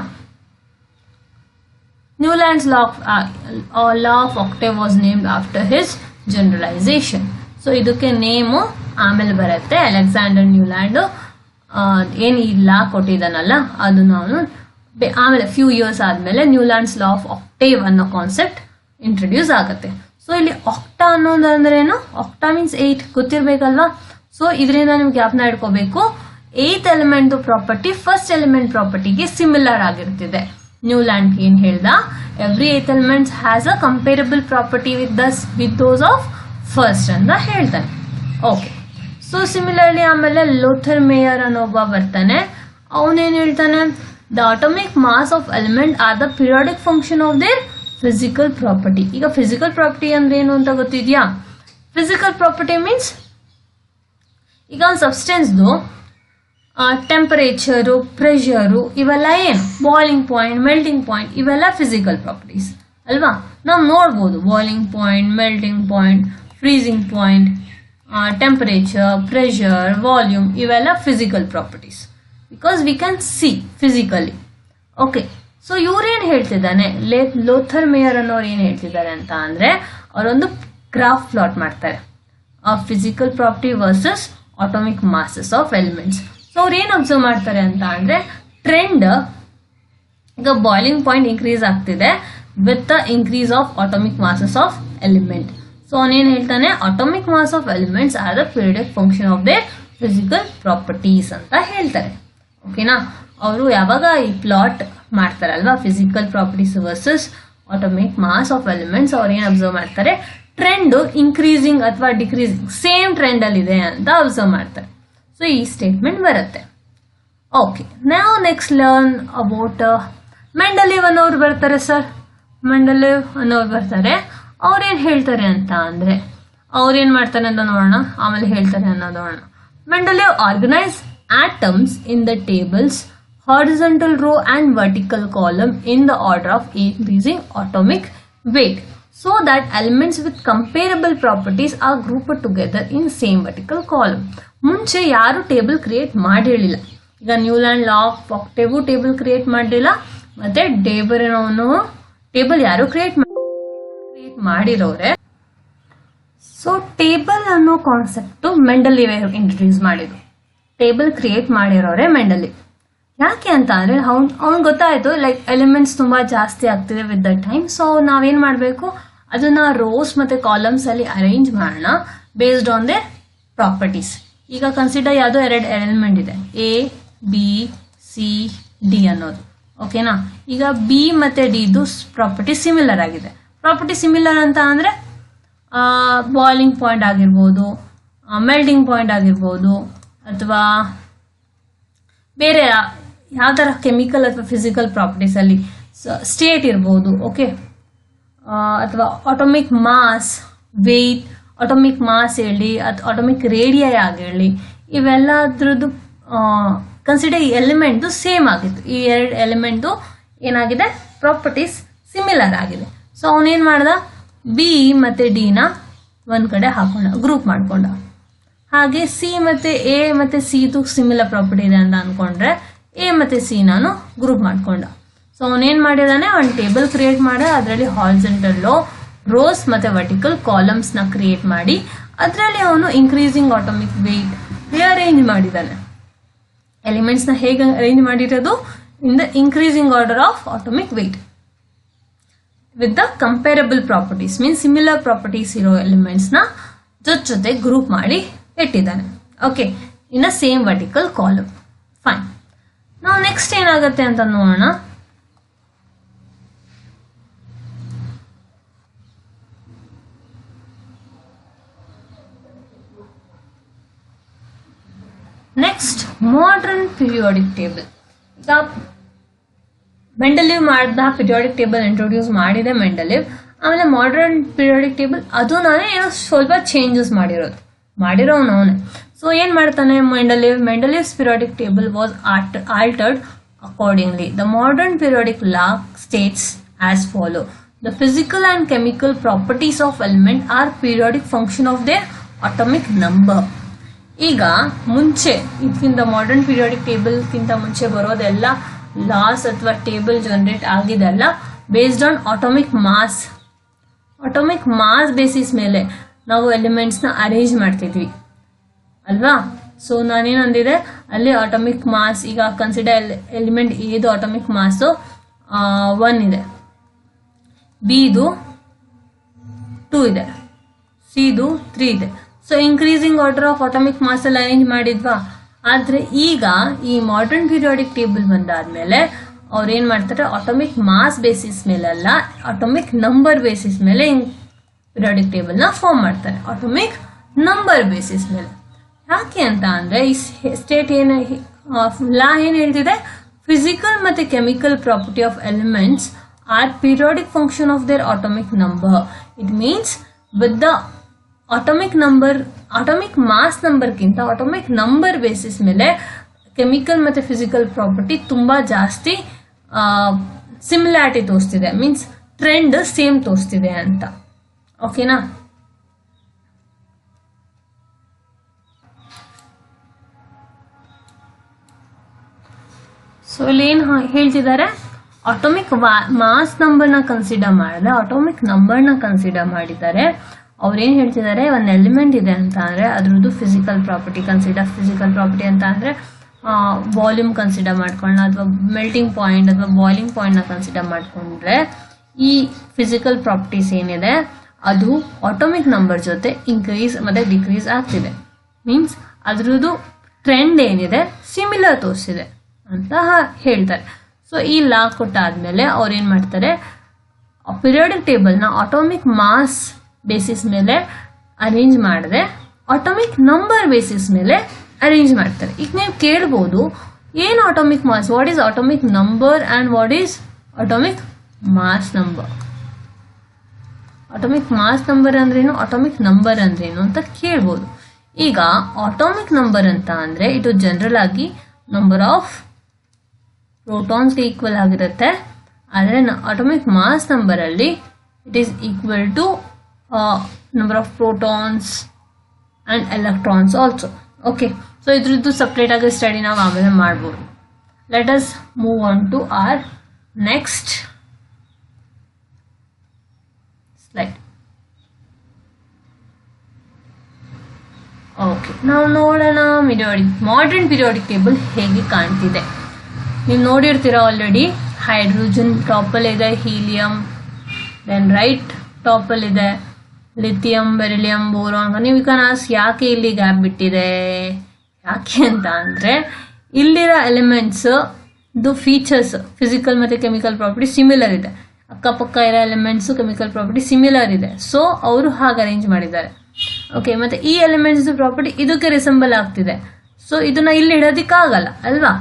Newland's law of octave was named after his generalization. So ಇದಕ್ಕೆ ನೇಮು ಆಮೇಲೆ ಬರುತ್ತೆ. ಅಲೆಕ್ಸಾಂಡರ್ ನ್ಯೂಲ್ಯಾಂಡ್ ಏನು ಈ ಲಾ ಕೊಟ್ಟಿದ್ದಾನಲ್ಲ ಅದು ನಾನು ಆಮೇಲೆ ಫ್ಯೂ ಇಯರ್ಸ್ ಆದಮೇಲೆ ನ್ಯೂಲ್ಯಾಂಡ್ಸ್ ಲಾ ಆಫ್ ಆಕ್ಟೇವ್ ಅನ್ನೋ ಕಾನ್ಸೆಪ್ಟ್ ಇಂಟ್ರೊಡ್ಯೂಸ್ ಆಗುತ್ತೆ. ಸೊ ಇಲ್ಲಿ ಆಕ್ಟಾ ಅನ್ನೋದಂದ್ರೇನು, ಆಕ್ಟಾ ಮೀನ್ಸ್ 8 ಗೊತ್ತಿರ್ಬೇಕಲ್ವಾ. ಸೊ ಇದರಿಂದ ನಿಮ್ಗೆ ಜ್ಞಾಪನ ಇಟ್ಕೋಬೇಕು, 8th element property first element ಪ್ರಾಪರ್ಟಿಗೆ ಸಿಮಿಲರ್ ಆಗಿರ್ತಿದೆ. ನ್ಯೂಲ್ಯಾಂಡ್ ಏನ್ ಹೇಳ್ದ, every 8th elements has a comparable property with those of first ಅಂತ ಹೇಳ್ತಾನೆ. ಓಕೆ, ಸೊ ಸಿಮಿಲರ್ಲಿ ಆಮೇಲೆ ಲೋಥರ್ ಮೇಯರ್ ಅನ್ನೊಬ್ಬ ಬರ್ತಾನೆ. ಅವನೇನ್ ಹೇಳ್ತಾನೆ, the atomic mass of element are the periodic function of their physical property. ಈಗ ಫಿಸಿಕಲ್ ಪ್ರಾಪರ್ಟಿ ಅಂದ್ರೆ ಏನು ಅಂತ ಗೊತ್ತಿದ್ಯಾ? ಫಿಸಿಕಲ್ ಪ್ರಾಪರ್ಟಿ ಮೀನ್ಸ್ ಈಗ ಒಂದು ಸಬ್ಸ್ಟೆನ್ಸ್ದು ಟೆಂಪರೇಚರು, ಪ್ರೆಷರು ಇವೆಲ್ಲ ಏನು, ಬಾಯ್ಲಿಂಗ್ ಪಾಯಿಂಟ್, ಮೆಲ್ಟಿಂಗ್ ಪಾಯಿಂಟ್ ಇವೆಲ್ಲ ಫಿಸಿಕಲ್ ಪ್ರಾಪರ್ಟೀಸ್ ಅಲ್ವಾ. ನಾವು ನೋಡ್ಬೋದು boiling point, melting point, freezing point, temperature, pressure, volume ಇವೆಲ್ಲ physical properties because we can see physically. Okay, so ಇವ್ರೇನು ಹೇಳ್ತಿದ್ದಾನೆ, ಲೋಥರ್ ಮೇಯರ್ ಅನ್ನೋರು ಏನು ಹೇಳ್ತಿದ್ದಾರೆ ಅಂತ ಅಂದ್ರೆ ಅವರೊಂದು ಗ್ರಾಫ್ ಪ್ಲಾಟ್ ಮಾಡ್ತಾರೆ, physical property versus atomic masses of elements. So ಅವ್ರು ಏನು ಅಬ್ಸರ್ವ್ ಮಾಡ್ತಾರೆ ಅಂತ ಅಂದ್ರೆ ಟ್ರೆಂಡ್ ಈಗ ಬಾಯ್ಲಿಂಗ್ ಪಾಯಿಂಟ್ ಇನ್ಕ್ರೀಸ್ ಆಗ್ತಿದೆ with the increase of atomic masses of element. So ಅವನೇನು ಹೇಳ್ತಾನೆ, atomic mass of elements are the periodic function of their physical properties ಅಂತ ಹೇಳ್ತಾರೆ. ಓಕೆನಾ, ಅವರು ಯಾವಾಗ ಈ ಪ್ಲಾಟ್ ಮಾಡ್ತಾರಲ್ವಾ physical properties versus atomic mass of elements, ಅವ್ರು ಏನು ಅಬ್ಸರ್ವ್ ಮಾಡ್ತಾರೆ, ಟ್ರೆಂಡ್ ಇನ್ಕ್ರೀಸಿಂಗ್ ಅಥವಾ ಡಿಕ್ರೀಸಿಂಗ್ ಸೇಮ್ ಟ್ರೆಂಡ್ ಅಲ್ಲಿ ಇದೆ ಅಂತ ಅಬ್ಸರ್ವ್ ಮಾಡ್ತಾರೆ. ಸೊ ಈ ಸ್ಟೇಟ್ಮೆಂಟ್ ಬರುತ್ತೆ. ಓಕೆ, ನಾವು ನೆಕ್ಸ್ಟ್ ಲರ್ನ್ ಅಬೌಟ್ ಮೆಂಡಲೀವ್ ಅನ್ನೋರು ಬರ್ತಾರೆ. ಸರ್ ಮೆಂಡಲೀವ್ ಅನ್ನೋರು ಬರ್ತಾರೆ. ಅವ್ರೇನ್ ಹೇಳ್ತಾರೆ ಅಂತ ಅಂದ್ರೆ ಅವ್ರೇನ್ ಮಾಡ್ತಾರೆ ಅಂತ ನೋಡೋಣ, ಆಮೇಲೆ ಹೇಳ್ತಾರೆ ಅನ್ನೋದು ನೋಡೋಣ. Mendeleev organise atoms in the tables horizontal row and vertical column in the order of increasing atomic weight so that elements with comparable properties are grouped together in same vertical column. ಮುಂಚೆ ಯಾರು table create ಮಾಡಿರಲಿಲ್ಲ. ಈಗ Newland law of octave table create ಮಾಡಲಿಲ್ಲ, ಮತ್ತೆ ಡೇಬರನವನು table ಯಾರು create ಮಾಡಿರೋರೆ. So table ಅನ್ನೋ ಕಾನ್ಸೆಪ್ಟ್ ಮೆಂಡಲೀವ್ ಇಂಟ್ರೊಡ್ಯೂಸ್ ಮಾಡಿದ್ರು. ಟೇಬಲ್ ಕ್ರಿಯೇಟ್ ಮಾಡಿರೋರೆ ಮೆಂಡಲೀವ್. ಯಾಕೆ ಅಂತ ಅಂದ್ರೆ ಅವ್ನು ಗೊತ್ತಾಯ್ತು ಲೈಕ್ ಎಲಿಮೆಂಟ್ಸ್ ತುಂಬಾ ಜಾಸ್ತಿ ಆಗ್ತಿದೆ ವಿತ್ ದ ಟೈಮ್. ಸೊ ನಾವೇನ್ ಮಾಡಬೇಕು, ಅದನ್ನ ರೋಸ್ ಮತ್ತೆ ಕಾಲಮ್ಸ್ ಅಲ್ಲಿ ಅರೇಂಜ್ ಮಾಡೋಣ ಬೇಸ್ಡ್ ಆನ್ ದೇ ಪ್ರಾಪರ್ಟೀಸ್. ಈಗ ಕನ್ಸಿಡರ್ ಯಾವುದೋ 2 ಎಲಿಮೆಂಟ್ ಇದೆ, ಎ ಬಿ ಸಿ ಡಿ ಅನ್ನೋದು. ಓಕೆನಾ, ಈಗ ಬಿ ಮತ್ತೆ ಡಿ ಇದು ಪ್ರಾಪರ್ಟಿ ಸಿಮಿಲರ್ ಆಗಿದೆ. ಪ್ರಾಪರ್ಟಿ ಸಿಮಿಲರ್ ಅಂತ ಅಂದ್ರೆ ಬಾಯ್ಲಿಂಗ್ ಪಾಯಿಂಟ್ ಆಗಿರ್ಬೋದು, ಮೆಲ್ಟಿಂಗ್ ಪಾಯಿಂಟ್ ಆಗಿರ್ಬೋದು, ಅಥವಾ ಬೇರೆ ಯಾವ ತರ ಕೆಮಿಕಲ್ ಅಥವಾ ಫಿಸಿಕಲ್ ಪ್ರಾಪರ್ಟೀಸ್ ಅಲ್ಲಿ ಸ್ಟೇಟ್ ಇರ್ಬೋದು. ಓಕೆ, ಅಥವಾ atomic mass, weight, atomic mass ಹೇಳಿ ಅಥವಾ ಆಟೋಮಿಕ್ ರೇಡಿಯೈ ಆಗಿರಲಿ, ಇವೆಲ್ಲದ್ರದ್ದು ಕನ್ಸಿಡರ್ ಈ ಎಲಿಮೆಂಟ್ ಸೇಮ್ ಆಗಿತ್ತು. ಈ 2 ಎಲಿಮೆಂಟ್ ಏನಾಗಿದೆ, ಪ್ರಾಪರ್ಟೀಸ್ ಸಿಮಿಲರ್ ಆಗಿದೆ. ಸೊ ಅವನೇನ್ ಮಾಡ್ದ, ಬಿ ಮತ್ತೆ ಡಿ ನ ಒಂದ್ ಕಡೆ ಹಾಕೊಂಡ, ಗ್ರೂಪ್ ಮಾಡ್ಕೊಂಡ. ಹಾಗೆ ಸಿ ಮತ್ತೆ ಎ ಮತ್ತೆ ಸಿ ದು ಸಿಮಿಲರ್ ಪ್ರಾಪರ್ಟಿ ಇದೆ ಅಂತ ಅನ್ಕೊಂಡ್ರೆ ಎ ಮತ್ತೆ ಸಿ ನಾನು ಗ್ರೂಪ್ ಮಾಡ್ಕೊಂಡ. ಸೊ ಅವನೇನ್ ಮಾಡಿದಾನೆ, ಒಂದು ಟೇಬಲ್ ಕ್ರಿಯೇಟ್ ಮಾಡ, ಅದರಲ್ಲಿ ಹಾರಿಜಾಂಟಲ್ ರೋಸ್ ಮತ್ತೆ ವರ್ಟಿಕಲ್ ಕಾಲಮ್ಸ್ ನ ಕ್ರಿಯೇಟ್ ಮಾಡಿ ಅದರಲ್ಲಿ ಅವನು ಇನ್ಕ್ರೀಸಿಂಗ್ ಆಟೋಮಿಕ್ ವೆಯ್ಟ್ ರಿಅರೇಂಜ್ ಮಾಡಿದಾನೆ. ಎಲಿಮೆಂಟ್ಸ್ ನ ಹೇಗೆ ಅರೇಂಜ್ ಮಾಡಿರೋದು, in the increasing order of atomic weight with the comparable properties means similar properties ಇರೋ ಎಲಿಮೆಂಟ್ಸ್ ನ ಜೊತೆ ಗ್ರೂಪ್ ಮಾಡಿ ಇಟ್ಟಿದ್ದಾನೆ. Okay, in a same vertical column. Fine. ನಾವು ನೆಕ್ಸ್ಟ್ ಏನಾಗುತ್ತೆ ಅಂತ ನೋಡೋಣ. Next modern periodic table. ಈಗ ಮೆಂಡಲೀವ್ ಮಾಡಿದ ಪಿರಿಯಾಡಿಕ್ ಟೇಬಲ್ ಇಂಟ್ರೊಡ್ಯೂಸ್ ಮಾಡಿದೆ ಮೆಂಡಲೀವ್. ಆಮೇಲೆ ಮಾಡರ್ನ್ ಪಿರಿಯಾಡಿಕ್ ಟೇಬಲ್ ಅದು ನಾನೇ ಏನೋ ಸ್ವಲ್ಪ ಚೇಂಜಸ್ ಮಾಡಿರೋನು ಅವನೇ. ಸೊ ಏನು ಮಾಡ್ತಾನೆ Mendeleev's periodic table was altered accordingly. The modern periodic law states as follow: the physical and chemical properties of element are periodic function of their atomic number. ಈಗ ಮುಂಚೆ ಇದಕ್ಕಿಂತ ಮಾಡರ್ನ್ ಪಿರಿಯಾಡಿಕ್ ಟೇಬಲ್ಗಿಂತ ಮುಂಚೆ ಬರೋದೆಲ್ಲ laws ಅಥವಾ table generate ಆಗಿದೆಲ್ಲ based on atomic mass basis ಮೇಲೆ ನಾವು ಎಲಿಮೆಂಟ್ಸ್ನ ಅರೇಂಜ್ ಮಾಡ್ತಿದ್ವಿ ಅಲ್ವಾ. ಸೊ ನಾನೇನಂದಿದೆ ಅಲ್ಲಿ ಆಟೋಮಿಕ್ ಮಾಸ್, ಈಗ ಕನ್ಸಿಡರ್ ಎಲಿಮೆಂಟ್ ಎದು ಆಟೋಮಿಕ್ ಮಾಸು 1 ಇದೆ, ಬಿದು 2 ಇದೆ, ಸಿದು 3 ಇದೆ. So increasing order of atomic mass ಅಲ್ಲಿ ಅರೇಂಜ್ ಮಾಡಿದ್ವಾ. ಆದ್ರೆ ಈಗ ಈ ಮಾಡರ್ನ್ ಪೀರಿಯಾಡಿಕ್ ಟೇಬಲ್ ಬಂದಾದ್ಮೇಲೆ ಅವ್ರು ಏನ್ ಮಾಡ್ತಾರೆ, ಆಟೋಮಿಕ್ ಮಾಸ್ ಬೇಸಿಸ್ ಮೇಲಲ್ಲ, ಆಟೋಮಿಕ್ ನಂಬರ್ ಬೇಸಿಸ್ ಮೇಲೆ ಪೀರಿಯಾಡಿಕ್ ಟೇಬಲ್ ನ ಫಾರ್ಮ್ ಮಾಡ್ತಾರೆ, ಆಟೋಮಿಕ್ ನಂಬರ್ ಬೇಸಿಸ್ ಮೇಲೆ. ಯಾಕೆ ಅಂತ ಅಂದ್ರೆ ಈ ಸ್ಟೇಟ್ ಲಾ ಏನ್ ಹೇಳ್ತಿದೆ, ಫಿಸಿಕಲ್ ಮತ್ತೆ chemical property of elements are periodic function of their atomic number. It means with the atomic mass ನಂಬರ್ಗಿಂತ ಆಟೋಮಿಕ್ ನಂಬರ್ ಬೇಸಿಸ್ ಮೇಲೆ ಕೆಮಿಕಲ್ ಮತ್ತೆ ಫಿಸಿಕಲ್ ಪ್ರಾಪರ್ಟಿ ತುಂಬಾ ಜಾಸ್ತಿ ಸಿಮಿಲಾರಿಟಿ ತೋರಿಸ್ತಿದೆ, ಮೀನ್ಸ್ ಟ್ರೆಂಡ್ ಸೇಮ್ ತೋರಿಸ್ತಿದೆ ಅಂತ. ಓಕೆನಾ. ಸೊ ಇಲ್ಲಿ ಏನ್ ಹೇಳ್ತಿದ್ದಾರೆ, ಆಟೋಮಿಕ್ ಮಾಸ್ ನಂಬರ್ನ ಕನ್ಸಿಡರ್ ಮಾಡಿದ್ರೆ ಆಟೋಮಿಕ್ ನಂಬರ್ನ ಕನ್ಸಿಡರ್ ಮಾಡಿದ್ದಾರೆ. ಅವ್ರೇನ್ ಹೇಳ್ತಿದ್ದಾರೆ, ಒಂದು ಎಲಿಮೆಂಟ್ ಇದೆ ಅಂತ ಅಂದ್ರೆ ಅದ್ರದ್ದು ಫಿಸಿಕಲ್ ಪ್ರಾಪರ್ಟಿ ಅಂತ ಅಂದ್ರೆ ವಾಲ್ಯೂಮ್ ಕನ್ಸಿಡರ್ ಮಾಡ್ಕೊಳ್ಳೋಣ, ಅಥವಾ ಮೆಲ್ಟಿಂಗ್ ಪಾಯಿಂಟ್ ಅಥವಾ ಬಾಯ್ಲಿಂಗ್ ಪಾಯಿಂಟ್ನ ಕನ್ಸಿಡರ್ ಮಾಡ್ಕೊಂಡ್ರೆ ಈ ಫಿಸಿಕಲ್ ಪ್ರಾಪರ್ಟೀಸ್ ಏನಿದೆ ಅದು ಆಟೋಮಿಕ್ ನಂಬರ್ ಜೊತೆ ಇನ್ಕ್ರೀಸ್ ಮತ್ತೆ ಡಿಕ್ರೀಸ್ ಆಗ್ತಿದೆ. ಮೀನ್ಸ್ ಅದ್ರದ್ದು ಟ್ರೆಂಡ್ ಏನಿದೆ ಸಿಮಿಲರ್ ತೋರಿಸಿದೆ ಅಂತ ಹೇಳ್ತಾರೆ. ಸೊ ಈ ಲಾ ಕೊಟ್ಟಾದ್ಮೇಲೆ ಅವ್ರು ಏನ್ ಮಾಡ್ತಾರೆ, ಪೀರಿಯಾಡಿಕ್ ಟೇಬಲ್ನ ಆಟೋಮಿಕ್ ಮಾಸ್ ಬೇಸಿಸ್ ಮೇಲೆ ಅರೇಂಜ್ ಮಾಡಿದ್ರೆ ಆಟೋಮಿಕ್ ನಂಬರ್ ಬೇಸಿಸ್ ಮೇಲೆ ಅರೇಂಜ್ ಮಾಡ್ತಾರೆ. ಈಗ ನೀವು ಕೇಳ್ಬೋದು, ಏನು atomic mass, what is atomic number and what is atomic mass number. Atomic mass number ಅಂದ್ರೇನು, ಆಟೋಮಿಕ್ ನಂಬರ್ ಅಂದ್ರೇನು ಅಂತ ಕೇಳ್ಬೋದು. ಈಗ ಆಟೋಮಿಕ್ ನಂಬರ್ ಅಂತ ಅಂದ್ರೆ ಇದು ಜನರಲ್ ಆಗಿ ನಂಬರ್ ಆಫ್ ಪ್ರೋಟಾನ್ಸ್ಗೆ ಈಕ್ವಲ್ ಆಗಿರುತ್ತೆ. ಆದರೆ ಆಟೋಮಿಕ್ ಮಾಸ್ ನಂಬರ್ ಅಲ್ಲಿ it is equal to number of protons and electrons also. Okay, so ಇದ್ರದ್ದು ಸಪ್ರೇಟ್ ಆಗಿ ಸ್ಟಡಿ ನಾವು ಆಮೇಲೆ ಮಾಡ್ಬೋದು. Let us move on to our next slide. Okay, ನಾವು ನೋಡೋಣ ಮಾಡರ್ನ್ ಪೀರಿಯಾಡಿಕ್ ಟೇಬಲ್ ಹೇಗೆ ಕಾಣ್ತಿದೆ. ನೀವು ನೋಡಿರ್ತೀರ ಆಲ್ರೆಡಿ, ಹೈಡ್ರೋಜನ್ ಟಾಪಲ್ಲಿ ಇದೆ, ಹೀಲಿಯಂ, ದೆನ್ ರೈಟ್ ಟಾಪಲ್ಲಿ ಇದೆ ಲಿಥಿಯಂ, ಬೆರಿಲಿಯಂ, ಬೋರಾನ್. ನೀವು ಈಗ ಯಾಕೆ ಇಲ್ಲಿ ಗ್ಯಾಪ್ ಬಿಟ್ಟಿದೆ, ಯಾಕೆ ಅಂತ ಅಂದ್ರೆ ಇಲ್ಲಿರೋ ಎಲಿಮೆಂಟ್ಸ್ ಫೀಚರ್ಸ್ ಫಿಸಿಕಲ್ ಮತ್ತೆ ಕೆಮಿಕಲ್ ಪ್ರಾಪರ್ಟಿ ಸಿಮಿಲರ್ ಇದೆ, ಅಕ್ಕಪಕ್ಕ ಇರೋ ಎಲಿಮೆಂಟ್ಸ್ ಕೆಮಿಕಲ್ ಪ್ರಾಪರ್ಟಿ ಸಿಮಿಲರ್ ಇದೆ. ಸೊ ಅವರು ಹಾಗೆ ಅರೇಂಜ್ ಮಾಡಿದ್ದಾರೆ. ಓಕೆ, ಮತ್ತೆ ಈ ಎಲಿಮೆಂಟ್ಸ್ ಪ್ರಾಪರ್ಟಿ ಇದಕ್ಕೆ ರಿಸೆಂಬಲ್ ಆಗ್ತಿದೆ. ಸೊ ಇದನ್ನ ಇಲ್ಲಿ ಇಡೋದಿಕ್ಕಾಗಲ್ಲ ಅಲ್ವಾ.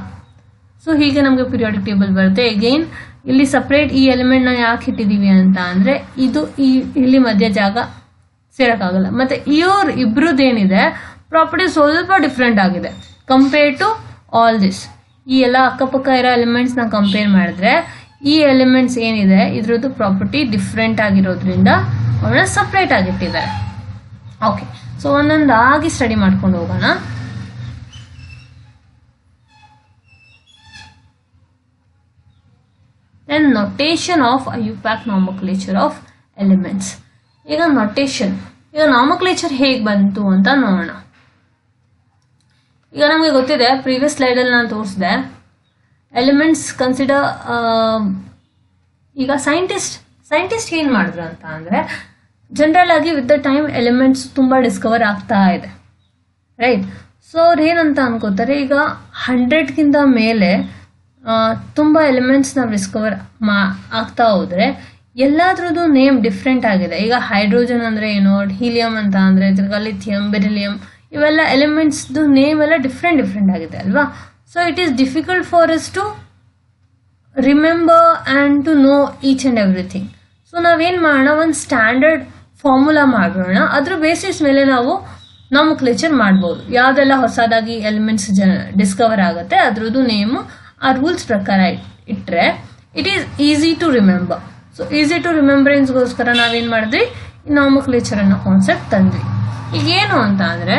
ಸೊ ಹೀಗೆ ನಮಗೆ ಪೀರಿಯಾಡಿಕ್ ಟೇಬಲ್ ಬರುತ್ತೆ. ಅಗೈನ್ ಇಲ್ಲಿ ಸಪ್ರೇಟ್ ಈ ಎಲಿಮೆಂಟ್ನ ಯಾಕೆ ಇಟ್ಟಿದೀವಿ ಅಂತ ಅಂದ್ರೆ ಇದು ಇಲ್ಲಿ ಮಧ್ಯ ಜಾಗ ಸೇರಕ್ಕಾಗಲ್ಲ. ಮತ್ತೆ ಇಬ್ರದ್ದೇನಿದೆ ಪ್ರಾಪರ್ಟಿ ಸ್ವಲ್ಪ ಡಿಫ್ರೆಂಟ್ ಆಗಿದೆ ಕಂಪೇರ್ ಟು ಆಲ್ ದಿಸ್. ಈ ಎಲ್ಲ ಅಕ್ಕಪಕ್ಕ ಇರೋ ಎಲಿಮೆಂಟ್ಸ್ ನ ಕಂಪೇರ್ ಮಾಡಿದ್ರೆ ಈ ಎಲಿಮೆಂಟ್ಸ್ ಏನಿದೆ ಇದ್ರದ್ದು ಪ್ರಾಪರ್ಟಿ ಡಿಫ್ರೆಂಟ್ ಆಗಿರೋದ್ರಿಂದ ಅವನ್ನ ಸಪ್ರೇಟ್ ಆಗಿಟ್ಟಿದ್ದಾರೆ. ಓಕೆ, ಸೊ ಒಂದೊಂದಾಗಿ ಸ್ಟಡಿ ಮಾಡ್ಕೊಂಡು ಹೋಗೋಣ. Then notation of IUPAC nomenclature of elements. ಈಗ ನಾಮಕ್ಲೇಚರ್ ಹೇಗೆ ಬಂತು ಅಂತ ನೋಡೋಣ. ಈಗ ನಮಗೆ ಗೊತ್ತಿದೆ, ಪ್ರೀವಿಯಸ್ ಸ್ಲೈಡಲ್ಲಿ ನಾನು ತೋರಿಸಿದೆ, ಎಲಿಮೆಂಟ್ಸ್ ಕನ್ಸಿಡರ್. ಈಗ ಸೈಂಟಿಸ್ಟ್ ಏನು ಮಾಡಿದ್ರು ಅಂತ ಅಂದರೆ, ಜನರಲ್ ಆಗಿ ವಿತ್ ದ ಟೈಮ್ ಎಲಿಮೆಂಟ್ಸ್ ತುಂಬ ಡಿಸ್ಕವರ್ ಆಗ್ತಾ ಇದೆ, ರೈಟ್. ಸೊ ಅವ್ರು ಏನಂತ ಅನ್ಕೋತಾರೆ, ಈಗ 100ಗಿಂತ ಮೇಲೆ ತುಂಬ ಎಲಿಮೆಂಟ್ಸ್ ನಾವು ಡಿಸ್ಕವರ್ ಆಗ್ತಾ ಹೋದ್ರೆ ಎಲ್ಲಾದ್ರದ್ದು ನೇಮ್ ಡಿಫ್ರೆಂಟ್ ಆಗಿದೆ. ಈಗ ಹೈಡ್ರೋಜನ್ ಅಂದ್ರೆ ಏನು, ಹೀಲಿಯಂ ಅಂತ ಅಂದ್ರೆ ತಿರ್ಗಾ ಲಿಥಿಯಂ, ಬೆರಿಲಿಯಂ, ಇವೆಲ್ಲ ಎಲಿಮೆಂಟ್ಸ್ದು ನೇಮ್ ಎಲ್ಲ ಡಿಫ್ರೆಂಟ್ ಆಗಿದೆ ಅಲ್ವಾ. So it is difficult for us to remember and to know each and everything. So ನಾವೇನು ಮಾಡೋಣ, ಒಂದು ಸ್ಟ್ಯಾಂಡರ್ಡ್ ಫಾರ್ಮುಲಾ ಮಾಡೋಣ, ಅದ್ರ ಬೇಸಿಸ್ ಮೇಲೆ ನಾವು ನಾಮಕ್ಲೇಚರ್ ಮಾಡ್ಬೋದು. ಯಾವುದೆಲ್ಲ ಹೊಸದಾಗಿ ಎಲಿಮೆಂಟ್ಸ್ ಡಿಸ್ಕವರ್ ಆಗುತ್ತೆ ಅದ್ರದ್ದು ನೇಮು ಆ ರೂಲ್ಸ್ ಪ್ರಕಾರ ಇಟ್ಟರೆ it is easy to remember. So easy to ರಿಮೆಂಬರೆನ್ಸ್ಗೋಸ್ಕರ ನಾವೇನು ಮಾಡಿದ್ವಿ, ನಾಮಕ್ಲೇಚರ್ ಅನ್ನೋ ಕಾನ್ಸೆಪ್ಟ್ ತಂದ್ವಿ. ಈಗ ಏನು ಅಂತ ಅಂದರೆ,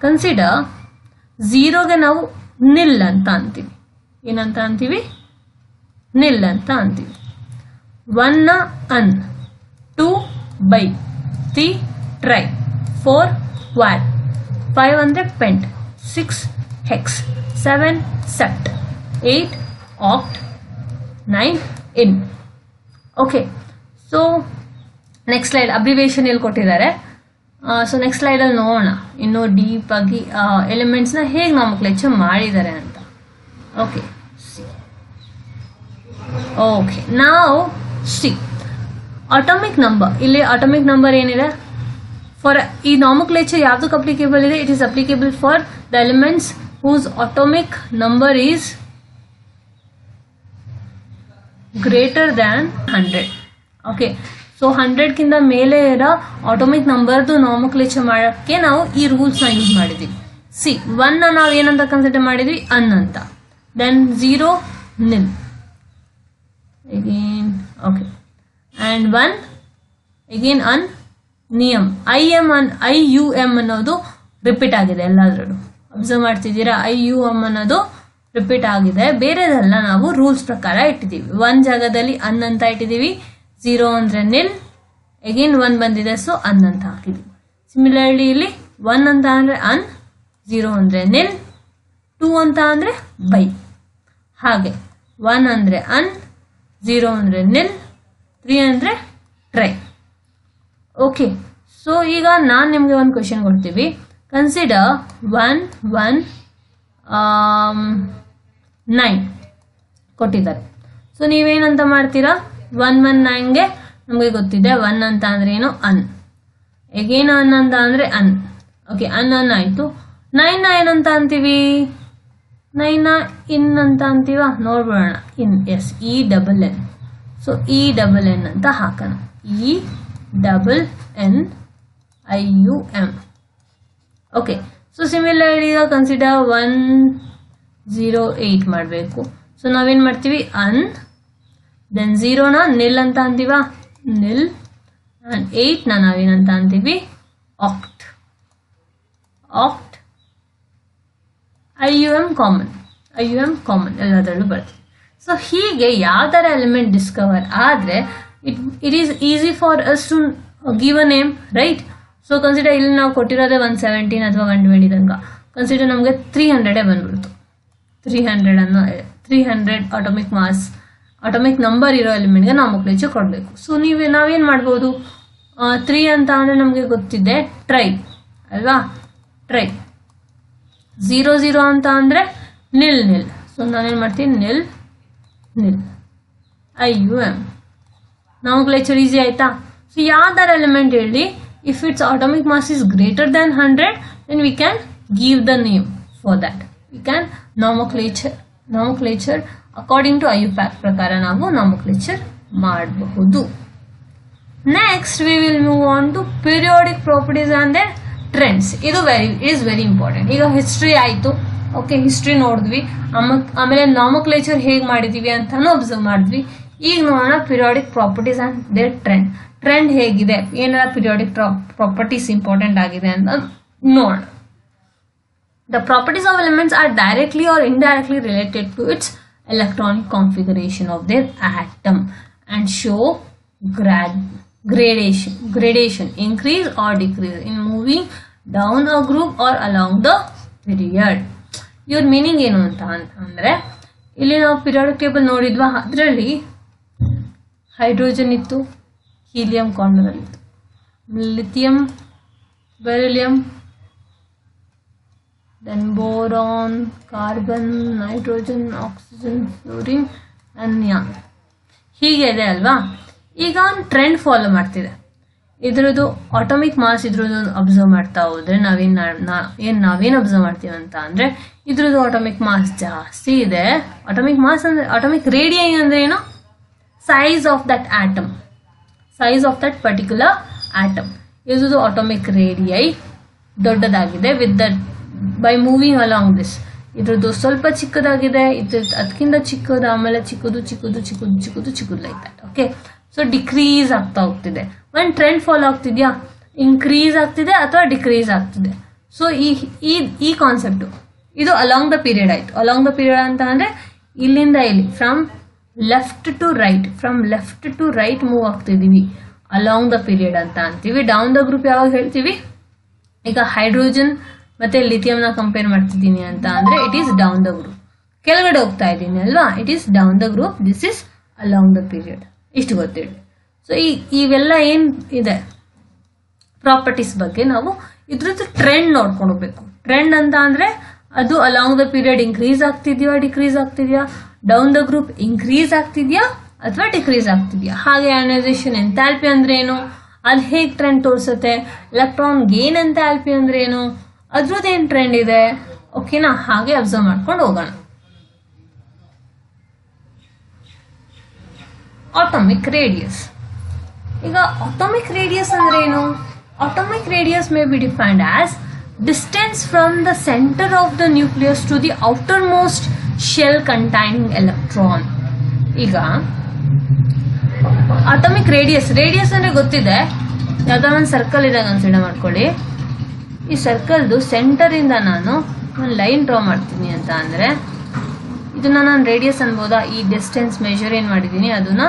ಕನ್ಸಿಡರ್ ಝೀರೋಗೆ ನಾವು ನಿಲ್ ಅಂತ ಅಂತೀವಿ. ಏನಂತ ಅಂತೀವಿ? ನಿಲ್ ಅಂತ ಅಂತೀವಿ. 1 ಅನ್, 2 ಬೈ, 3 ಟ್ರೈ, 4 ಕ್ವಾಡ್, 5 ಅಂದರೆ pent, 6 hex, 7 sept, 8 oct, 9 enn. Okay, so next slide abbreviation ಇಲ್ಲಿ ಕೊಟ್ಟಿದ್ದಾರೆ. ಸೊ ನೆಕ್ಸ್ಟ್ ಸ್ಲೈಡಲ್ಲಿ ನೋಡೋಣ ಇನ್ನೂ ಡೀಪ್ ಆಗಿ ಎಲಿಮೆಂಟ್ಸ್ನ ಹೇಗೆ ನಾಮಕ್ಲೇಚರ್ ಮಾಡಿದ್ದಾರೆ ಅಂತ. ಓಕೆ ಓಕೆ ನಾವು ಸಿ ಅಟಾಮಿಕ್ ನಂಬರ್, ಇಲ್ಲಿ ಅಟಾಮಿಕ್ ನಂಬರ್ ಏನಿದೆ ಫಾರ್ ಈ ನಾಮಕ್ಲೇಚರ್ ಯಾವುದಕ್ಕೆ ಅಪ್ಲಿಕೇಬಲ್ ಇದೆ? It is applicable for the elements whose atomic number is greater than 100. Okay, so 100ಕ್ಕಿಂತ ಮೇಲೆ ಇರೋ ಆಟೋಮಿಕ್ ನಂಬರ್ದು ನಾಮಕ್ಲೇಚರ್ ಮಾಡೋಕ್ಕೆ ನಾವು ಈ ರೂಲ್ಸ್ನ ಯೂಸ್ ಮಾಡಿದ್ವಿ. ಸಿ 1 ನಾವು ಏನಂತ ಕನ್ಸಿಡರ್ ಮಾಡಿದ್ವಿ? ಅನ್ ಅಂತ. Then 0 nil again. Okay, and 1 again un, nium IUM ಅನ್ನೋದು ರಿಪೀಟ್ ಆಗಿದೆ ಎಲ್ಲಾದ್ರೂ. ಅಬ್ಸರ್ವ್ ಮಾಡ್ತಿದ್ದೀರಾ? IUM ಅನ್ನೋದು ರಿಪೀಟ್ ಆಗಿದೆ. ಬೇರೆದೆಲ್ಲ ನಾವು ರೂಲ್ಸ್ ಪ್ರಕಾರ ಇಟ್ಟಿದ್ದೀವಿ. 1 ಜಾಗದಲ್ಲಿ ಅನ್ ಅಂತ ಇಟ್ಟಿದ್ದೀವಿ, 0 ಅಂದರೆ ನಿಲ್, ಅಗೇನ್ 1 ಬಂದಿದೆ ಸೊ ಅನ್ ಅಂತ ಹಾಕಿದ್ದೀವಿ. ಸಿಮಿಲರ್ಲಿ ಇಲ್ಲಿ 1 ಅಂತ ಅಂದರೆ ಅನ್, 0 ಅಂದರೆ ನಿಲ್, 2 ಅಂತ ಅಂದರೆ ಬೈ. ಹಾಗೆ 1 ಅಂದರೆ ಅನ್, 0 ಅಂದರೆ ನಿಲ್, 3 ಅಂದರೆ ಟ್ರೈ. ಓಕೆ, ಸೊ ಈಗ ನಾನು ನಿಮಗೆ ಒಂದು ಕ್ವೆಶನ್ ಕೊಡ್ತೀವಿ. ಕನ್ಸಿಡರ್ 1 1 9 ಕೊಟ್ಟಿದ್ದಾರೆ. ಸೊ ನೀವೇನಂತ ಮಾಡ್ತೀರಾ? 1 1 9ಗೆ ನಮಗೆ ಗೊತ್ತಿದೆ 1 ಅಂತ ಅಂದರೆ ಏನು? ಅನ್. ಎಗೇನ್ ಅನ್ ಅಂತ ಅಂದರೆ ಅನ್. ಓಕೆ, ಅನ್ ಆಯಿತು. 9 ಏನಂತ ಅಂತೀವಿ? 9 ಇನ್ ಅಂತ ಅಂತೀವ? ನೋಡ್ಬಿಡೋಣ. ಇನ್, ಎಸ್, ENN. ಸೊ ENN ಅಂತ ಹಾಕೋಣ. ENNIUM. ಓಕೆ, ಸೊ ಸಿಮಿಲರ್ಲಿ ಈಗ ಕನ್ಸಿಡರ್ 108 ಮಾಡಬೇಕು. ಸೊ ನಾವೇನು ಮಾಡ್ತೀವಿ? ಅನ್, ದೆನ್ 0ನ ನಿಲ್ ಅಂತ ಅಂತೀವ? ನಿಲ್. ಆ್ಯಂಡ್ 8ನ ನಾವೇನಂತ ಅಂತೀವಿ? ಆಕ್ಟ್. IUM ಕಾಮನ್ ಎಲ್ಲದರಲ್ಲೂ ಬರ್ತದೆ. ಸೊ ಹೀಗೆ ಯಾವ್ದಾರ ಎಲಿಮೆಂಟ್ ಡಿಸ್ಕವರ್ ಆದರೆ it is easy for us to give a name, right? So consider ಇಲ್ಲಿ ನಾವು ಕೊಟ್ಟಿರೋದೇ 117 ಅಥವಾ 120 ತನಕ. ಕನ್ಸಿಡರ್ ನಮಗೆ 300 ಬಂದ್ಬಿಡ್ತು. 300 ಅಟಾಮಿಕ್ ಮಾಸ್, ಅಟಾಮಿಕ್ ನಂಬರ್ ಇರೋ ಎಲಿಮೆಂಟ್ಗೆ ನಾಮಕ್ಲೇಚರ್ ಕೊಡಬೇಕು. ಸೊ ನಾವೇನು ಮಾಡ್ಬೋದು? 3 ಅಂತ ಅಂದರೆ ನಮಗೆ ಗೊತ್ತಿದೆ ಟ್ರೈ ಅಲ್ವಾ? ಟ್ರೈ. 0 ಅಂತ ಅಂದರೆ ನಿಲ್. ಸೊ ನಾನೇನು ಮಾಡ್ತೀನಿ? ನಿಲ್. IUM. ನಾಮಕ್ಲೇಚರ್ ಈಸಿ ಆಯ್ತಾ? ಸೊ ಯಾವ್ದಾರ ಎಲಿಮೆಂಟ್ ಹೇಳಿ, if it's atomic mass is greater than 100 then we can give the name for that. We can nomenclature according to IUPAC ಪ್ರಕಾರ ನಾವು ನಾಮಕ್ಲೇಚರ್ ಮಾಡಬಹುದು. Next we will move on to periodic properties and their trends. ಇದು is very important. ಈಗ history ಆಯಿತು. ಓಕೆ, history ನೋಡಿದ್ವಿ. ಆಮೇಲೆ ನಾಮಕ್ಲೇಚರ್ ಹೇಗೆ ಮಾಡಿದ್ದೀವಿ ಅಂತಾನು ಅಬ್ಸರ್ವ್ ಮಾಡಿದ್ವಿ. ಈಗ ನೋಡೋಣ periodic properties and their trend ಹೇಗಿದೆ, ಏನೆಲ್ಲ ಪೀರಿಯಾಡಿಕ್ ಪ್ರಾಪರ್ಟೀಸ್ ಇಂಪಾರ್ಟೆಂಟ್ ಆಗಿದೆ ಅಂತ ನೋಡೋಣ. The properties of elements are directly or indirectly related to its electronic configuration of their atom and show gradation, increase or decrease in moving down a group or along the period. ಇವ್ರ meaning ಏನು ಅಂತ ಅಂದರೆ, ಇಲ್ಲಿ ನಾವು periodic table ನೋಡಿದ್ವಾ, ಅದರಲ್ಲಿ hydrogen ಇತ್ತು, helium corner ಇತ್ತು, lithium, beryllium, then boron, carbon, nitrogen, oxygen, fluorine and neon. ಹೀಗೆ ಇದೆ ಅಲ್ವಾ? ಈಗ ಒಂದು ಟ್ರೆಂಡ್ ಫಾಲೋ ಮಾಡ್ತಿದೆ. ಇದ್ರದ್ದು ಆಟೋಮಿಕ್ ಮಾಸ್ ಇದ್ರದ್ದು ಅಬ್ಸರ್ವ್ ಮಾಡ್ತಾ ಹೋದ್ರೆ ನಾವೇನು ಅಬ್ಸರ್ವ್ ಮಾಡ್ತೀವಿ ಅಂತ ಅಂದ್ರೆ ಇದ್ರದ್ದು ಆಟೋಮಿಕ್ ಮಾಸ್ ಜಾಸ್ತಿ ಇದೆ. ಆಟೋಮಿಕ್ ಮಾಸ್ ಅಂದ್ರೆ ಆಟೋಮಿಕ್ ರೇಡಿಯೈ ಅಂದ್ರೆ ಏನು? Size of that atom, size of that particular atom. ಇದ್ರದ್ದು ಆಟೋಮಿಕ್ ರೇಡಿಯೈ ದೊಡ್ಡದಾಗಿದೆ with that by moving along this. ಇದ್ರದ್ದು ಸ್ವಲ್ಪ ಚಿಕ್ಕದಾಗಿದೆ, ಅದಕ್ಕಿಂತ ಚಿಕ್ಕದು, ಆಮೇಲೆ ಚಿಕ್ಕದು ಚಿಕ್ಕದು ಚಿಕ್ಕದು ಚಿಕ್ಕದು ಚಿಕ್ಕದು like that. Okay, so decrease ಆಗ್ತಾ ಹೋಗ್ತಿದೆ. ಒಂದು ಟ್ರೆಂಡ್ ಫಾಲೋ ಆಗ್ತಿದ್ಯಾ? ಇನ್ಕ್ರೀಸ್ ಆಗ್ತಿದೆ ಅಥವಾ ಡಿಕ್ರೀಸ್ ಆಗ್ತಿದೆ. ಸೊ ಈ ಕಾನ್ಸೆಪ್ಟು ಇದು ಅಲಾಂಗ್ ದ ಪೀರಿಯಡ್ ಆಯ್ತು. ಅಲಾಂಗ್ ದ ಪೀರಿಯಡ್ ಅಂತ ಅಂದ್ರೆ ಇಲ್ಲಿಂದ ಇಲ್ಲಿ, from left to right move ಆಗ್ತಿದೀವಿ, ಅಲಾಂಗ್ ದ ಪೀರಿಯಡ್ ಅಂತ ಅಂತೀವಿ. ಡೌನ್ ದ ಗ್ರೂಪ್ ಯಾವಾಗ ಹೇಳ್ತೀವಿ? ಈಗ ಹೈಡ್ರೋಜನ್ ಮತ್ತೆ ಲಿಥಿಯಂನ ಕಂಪೇರ್ ಮಾಡ್ತಿದ್ದೀನಿ ಅಂತ ಅಂದ್ರೆ it is down the group. ಕೆಳಗಡೆ ಹೋಗ್ತಾ ಇದ್ದೀನಿ ಅಲ್ವಾ, it is down the group, this is along the period. ಇಷ್ಟು ಗೊತ್ತಿರಲಿ. ಸೊ ಇವೆಲ್ಲ ಏನ್ ಇದೆ ಪ್ರಾಪರ್ಟೀಸ್ ಬಗ್ಗೆ ನಾವು ಇದ್ರದ್ದು ಟ್ರೆಂಡ್ ನೋಡ್ಕೊಂಡು ಹೋಗ್ಬೇಕು. ಟ್ರೆಂಡ್ ಅಂತ ಅಂದ್ರೆ ಅದು ಅಲಾಂಗ್ ದ ಪೀರಿಯಡ್ ಇನ್ಕ್ರೀಸ್ ಆಗ್ತಿದ್ಯಾ, ಡಿಕ್ರೀಸ್ ಆಗ್ತಿದ್ಯಾ, ಡೌನ್ ದ ಗ್ರೂಪ್ ಇನ್ಕ್ರೀಸ್ ಆಗ್ತಿದ್ಯಾ ಅಥವಾ ಡಿಕ್ರೀಸ್ ಆಗ್ತಿದ್ಯಾ. ಹಾಗೆ ಅಯನೈಸೇಷನ್ ಎಂಥಾಲ್ಪಿ ಅಂದ್ರೆ ಏನು, ಅದು ಹೇಗೆ ಟ್ರೆಂಡ್ ತೋರಿಸುತ್ತೆ. ಎಲೆಕ್ಟ್ರಾನ್ ಗೇನ್ ಎಂಥಾಲ್ಪಿ ಅಂದ್ರೆ ಏನು, ಅದ್ರದ್ದು ಏನ್ ಟ್ರೆಂಡ್ ಇದೆ. ಓಕೆನಾ, ಹಾಗೆ ಅಬ್ಸರ್ವ್ ಮಾಡ್ಕೊಂಡು ಹೋಗೋಣ. Atomic radius. ಈಗ ಆಟೋಮಿಕ್ ರೇಡಿಯಸ್ ಅಂದ್ರೆ ಏನು? Atomic radius may be defined as distance from the centre of the nucleus to the outer most shell containing electron. ಈಗ ಆಟೋಮಿಕ್ ರೇಡಿಯಸ್ ಅಂದ್ರೆ ಗೊತ್ತಿದೆ, ಯಾವ್ದೋ ಒಂದು ಸರ್ಕಲ್ ಇದೆ ಕನ್ಸಿಡರ್ ಮಾಡ್ಕೊಳ್ಳಿ. ಈ ಸರ್ಕಲ್ದು ಸೆಂಟರ್ ಇಂದ ನಾನು ಒಂದು ಲೈನ್ ಡ್ರಾ ಮಾಡ್ತೀನಿ ಅಂತ ಅಂದ್ರೆ ಇದನ್ನ ನಾನು ರೇಡಿಯಸ್ ಅನ್ಬೋದಾ? ಈ ಡಿಸ್ಟೆನ್ಸ್ ಮೆಜರ್ ಏನ್ ಮಾಡಿದೀನಿ ಅದನ್ನ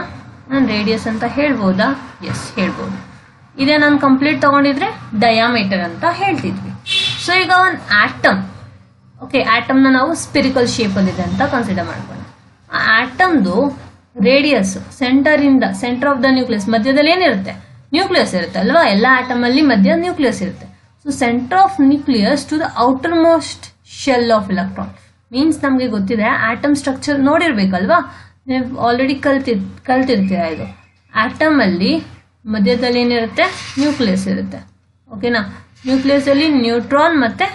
ನಾನು ರೇಡಿಯಸ್ ಅಂತ ಹೇಳ್ಬೋದಾ? ಎಸ್, ಹೇಳ್ಬೋದು. ಇದೇ ನಾನು ಕಂಪ್ಲೀಟ್ ತಗೊಂಡಿದ್ರೆ ಡಯಾಮೀಟರ್ ಅಂತ ಹೇಳ್ತಿದ್ವಿ. ಸೊ ಈಗ ಒಂದು ಆಟಮ್, ಓಕೆ, ಆಟಮ್ನ ನಾವು ಸ್ಪಿರಿಕಲ್ ಶೇಪಲ್ಲಿ ಇದೆ ಅಂತ ಕನ್ಸಿಡರ್ ಮಾಡ್ಕೊಂಡು, ಆ ಆಟಮ್ದು radius centre of the nucleus, ಮಧ್ಯದಲ್ಲಿ ಏನಿರುತ್ತೆ? ನ್ಯೂಕ್ಲಿಯಸ್ ಇರುತ್ತೆ ಅಲ್ವಾ? ಎಲ್ಲ ಆಟಮ್ ಅಲ್ಲಿ ಮಧ್ಯ ನ್ಯೂಕ್ಲಿಯಸ್ ಇರುತ್ತೆ. So centre of nucleus to the outer most shell of electron means ನಮಗೆ ಗೊತ್ತಿದೆ ಆಟಮ್ ಸ್ಟ್ರಕ್ಚರ್ ನೋಡಿರ್ಬೇಕಲ್ವಾ, ನೀವು ಆಲ್ರೆಡಿ ಕಲ್ತಿರ್ತೀರ. ಇದು ಆಟಮ್ ಅಲ್ಲಿ ಮಧ್ಯದಲ್ಲಿ ಏನಿರುತ್ತೆ? ನ್ಯೂಕ್ಲಿಯಸ್ ಇರುತ್ತೆ. ಓಕೆನಾ, ನ್ಯೂಕ್ಲಿಯಸ್ ಅಲ್ಲಿ ನ್ಯೂಟ್ರಾನ್ ಮತ್ತೆ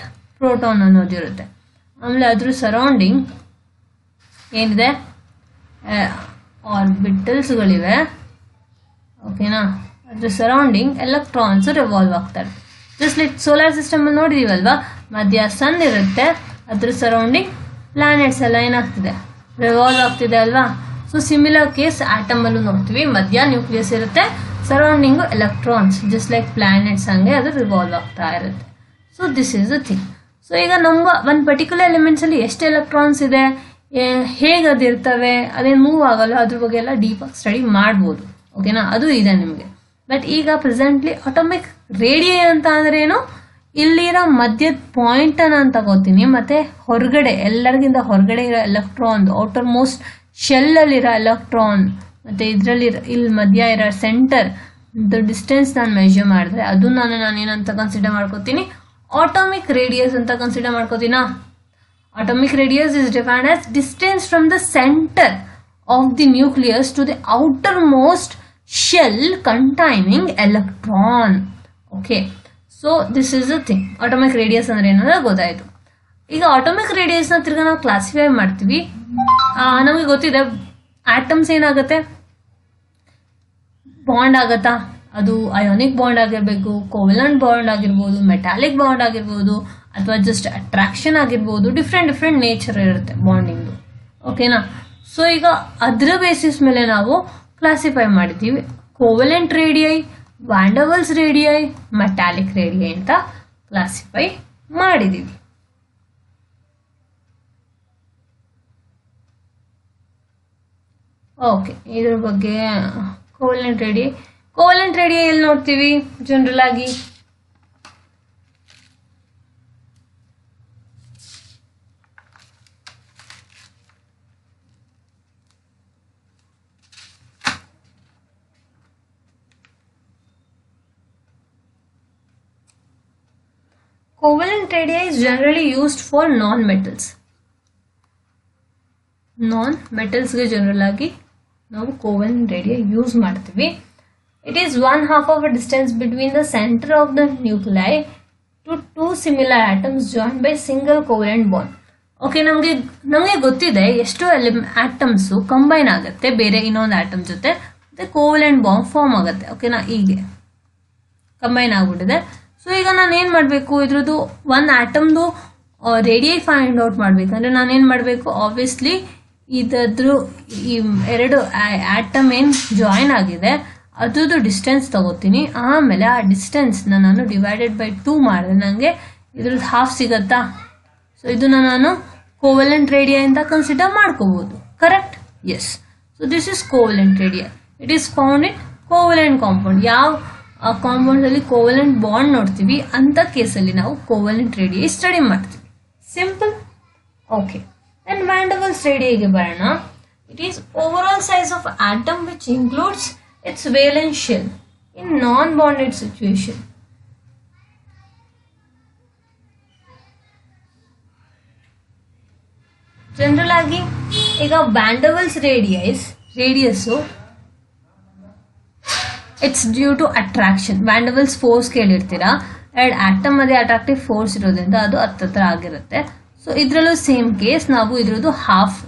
ಪ್ರೋಟಾನ್ ಅನ್ನೋದಿರುತ್ತೆ. ಆಮೇಲೆ ಅದ್ರ ಸರೌಂಡಿಂಗ್ ಏನಿದೆ? ಆರ್ಬಿಟಲ್ಸ್ಗಳಿವೆ. ಓಕೆನಾ, ಅದ್ರ ಸರೌಂಡಿಂಗ್ ಎಲೆಕ್ಟ್ರಾನ್ಸ್ ರಿವಾಲ್ವ್ ಆಗ್ತಾರೆ. ಜಸ್ಟ್ ಲೈಕ್ ಸೋಲಾರ್ ಸಿಸ್ಟಮ್ ಅಲ್ಲಿ ನೋಡಿದೀವಲ್ವಾ, ಮಧ್ಯ ಸನ್ ಇರುತ್ತೆ, ಅದ್ರ ಸರೌಂಡಿಂಗ್ ಪ್ಲಾನೆಟ್ಸ್ ಎಲ್ಲ ಏನಾಗ್ತಿದೆ? ರಿವಾಲ್ವ್ ಆಗ್ತಿದೆ ಅಲ್ವಾ. ಸೊ ಸಿಮಿಲರ್ ಕೇಸ್ ಆಟಮ್ ಅಲ್ಲೂ ನೋಡ್ತೀವಿ, ಮಧ್ಯ ನ್ಯೂಕ್ಲಿಯಸ್ ಇರುತ್ತೆ, surrounding electrons, just like planets ಹಂಗೆ ಅದು ರಿವಾಲ್ವ್ ಆಗ್ತಾ ಇರುತ್ತೆ. So this is the thing. So ಈಗ ನಮ್ಗೆ ಒಂದು ಪರ್ಟಿಕ್ಯುಲರ್ ಎಲಿಮೆಂಟ್ಸ್ ಅಲ್ಲಿ ಎಷ್ಟು ಎಲೆಕ್ಟ್ರಾನ್ಸ್ ಇದೆ, ಹೇಗೆ ಅದಿರ್ತವೆ, ಅದೇನು ಮೂವ್ ಆಗಲ್ಲ, ಅದ್ರ ಬಗ್ಗೆ ಎಲ್ಲ ಡೀಪಾಗಿ ಸ್ಟಡಿ ಮಾಡ್ಬೋದು. ಓಕೆನಾ, ಅದು ಇದೆ ನಿಮಗೆ. ಬಟ್ ಈಗ ಪ್ರೆಸೆಂಟ್ಲಿ ಆಟೋಮಿಕ್ ರೇಡಿಯೈ ಅಂತ ಅಂದ್ರೆ ಏನು? ಇಲ್ಲಿರೋ ಮಧ್ಯದ ಪಾಯಿಂಟ್ ನಾನು ತಗೋತೀನಿ, ಮತ್ತೆ ಹೊರಗಡೆ ಎಲ್ಲರಿಗಿಂತ ಹೊರಗಡೆ ಇರೋ ಎಲೆಕ್ಟ್ರಾನ್, ಔಟರ್ ಮೋಸ್ಟ್ ಶೆಲ್ ಅಲ್ಲಿರೋ ಎಲೆಕ್ಟ್ರಾನ್, ಮತ್ತೆ ಇದರಲ್ಲಿ ಇಲ್ಲಿ ಮಧ್ಯ ಇರೋ ಸೆಂಟರ್ ಡಿಸ್ಟೆನ್ಸ್ ನಾನು ಮೆಜರ್ ಮಾಡಿದ್ರೆ ಅದು ನಾನು ಏನಂತ ಕನ್ಸಿಡರ್ ಮಾಡ್ಕೋತೀನಿ? ಆಟೋಮಿಕ್ ರೇಡಿಯಸ್ ಅಂತ ಕನ್ಸಿಡರ್ ಮಾಡ್ಕೋತೀನಾ? Atomic radius is defined as distance from the centre of the nucleus to the outer most shell containing electron. Okay, so this is the thing. Atomic radius ಅಂದ್ರೆ ಏನಂದ್ರೆ ಗೊತ್ತಾಯ್ತು. ಈಗ atomic ರೇಡಿಯಸ್ನ ತಿರ್ಗಾ ನಾವು classify ಮಾಡ್ತೀವಿ. ನಮಗೆ ಗೊತ್ತಿದೆ ಆಟಮ್ಸ್ ಏನಾಗುತ್ತೆ? ಬಾಂಡ್ ಆಗತ್ತಾ? ಅದು ಅಯೋನಿಕ್ ಬಾಂಡ್ ಆಗಿರ್ಬೇಕು, ಕೋವೆಲೆಂಟ್ ಬಾಂಡ್ ಆಗಿರ್ಬೋದು, ಮೆಟಾಲಿಕ್ ಬಾಂಡ್ ಆಗಿರ್ಬೋದು, ಅಥವಾ ಜಸ್ಟ್ ಅಟ್ರಾಕ್ಷನ್ ಆಗಿರ್ಬೋದು. ಡಿಫ್ರೆಂಟ್ ನೇಚರ್ ಇರುತ್ತೆ ಬಾಂಡಿಂಗ್ದು. ಓಕೆನಾ, ಸೊ ಈಗ ಅದರ ಬೇಸಿಸ್ ಮೇಲೆ ನಾವು ಕ್ಲಾಸಿಫೈ ಮಾಡಿದ್ದೀವಿ. Covalent radii, van der Waals radii, metallic radii ಅಂತ ಕ್ಲಾಸಿಫೈ ಮಾಡಿದ್ದೀವಿ. ಓಕೆ, ಇದ್ರ ಬಗ್ಗೆ ಕೋವೆಲೆಂಟ್ ರೇಡಿಯೈ ಎಲ್ಲಿ ನೋಡ್ತೀವಿ ಜನರಲ್ ಆಗಿ? Covalent radii is generally used for non-metals. Non-metals ಗೆ ಜನರಲ್ ಆಗಿ ನಾವು ಕೋವೆಲೆಂಟ್ ರೇಡಿಯೈ ಯೂಸ್ ಮಾಡ್ತೀವಿ. It is 1/2 of a distance between the center of the nuclei to two similar atoms joined by single covalent bond. Okay, ನಮಗೆ ಗೊತ್ತಿದೆ ಎಷ್ಟು atoms combine ಆಗುತ್ತೆ ಬೇರೆ ಇನ್ನೊಂದು ಆಟಮ್ ಜೊತೆ, ಮತ್ತೆ ಕೋವಲೆಂಟ್ ಬಾಂಡ್ ಫಾರ್ಮ್ ಆಗುತ್ತೆ. ಓಕೆನಾ, ಹೀಗೆ ಕಂಬೈನ್ ಆಗ್ಬಿಟ್ಟಿದೆ. ಸೊ ಈಗ ನಾನು ಏನು ಮಾಡಬೇಕು, ಇದ್ರದ್ದು ಒಂದು ಆಟಮ್ದು ರೇಡಿಯೈ ಫೈಂಡ್ ಔಟ್ ಮಾಡಬೇಕಂದ್ರೆ ನಾನು ಏನು ಮಾಡಬೇಕು, ಆಬ್ವಿಯಸ್ಲಿ ಇದ್ರ ಈ ಎರಡು ಆಟಮ್ ಏನು ಜಾಯಿನ್ ಆಗಿದೆ ಅದ್ರದ್ದು ಡಿಸ್ಟೆನ್ಸ್ ತಗೋತೀನಿ. ಆಮೇಲೆ ಆ ಡಿಸ್ಟೆನ್ಸ್ನ ನಾನು ಡಿವೈಡೆಡ್ ಬೈ 2 ಮಾಡಿದ್ರೆ ನನಗೆ ಇದ್ರದ್ದು ಹಾಫ್ ಸಿಗತ್ತಾ. ಸೊ ಇದನ್ನ ನಾನು ಕೋವಲೆಂಟ್ ರೇಡಿಯೈ ಅಂತ ಕನ್ಸಿಡರ್ ಮಾಡ್ಕೋಬಹುದು. Correct? Yes. So this is covalent radii. It is found in covalent compound. ಯಾವ ಕಾಂಪೌಂಡ್ ಅಲ್ಲಿ ಕೋವಲೆಂಟ್ ಬಾಂಡ್ ನೋಡ್ತೀವಿ ಅಂತ ಕೇಸಲ್ಲಿ ನಾವು ಕೋವಲೆಂಟ್ ರೇಡಿಯೈ ಸ್ಟಡಿ ಮಾಡ್ತೀವಿ. Simple. Okay, then van der Waals ರೇಡಿಯೈಗೆ ಬರೋಣ. It is overall size of atom which includes its valence shell in non-bonded situation. General ಆಗಿ ಈಗ van der Waals radius it's due to attraction. Van der walls force ಕೇಳಿರ್ತೀರಾ, ಎರಡು atom ಅದೇ attractive force ಇರೋದ್ರಿಂದ ಅದು ಹತ್ತತ್ರ ಆಗಿರುತ್ತೆ. ಸೊ ಇದರಲ್ಲೂ same case, ನಾವು ಇದ್ರದ್ದು ಹಾಫ್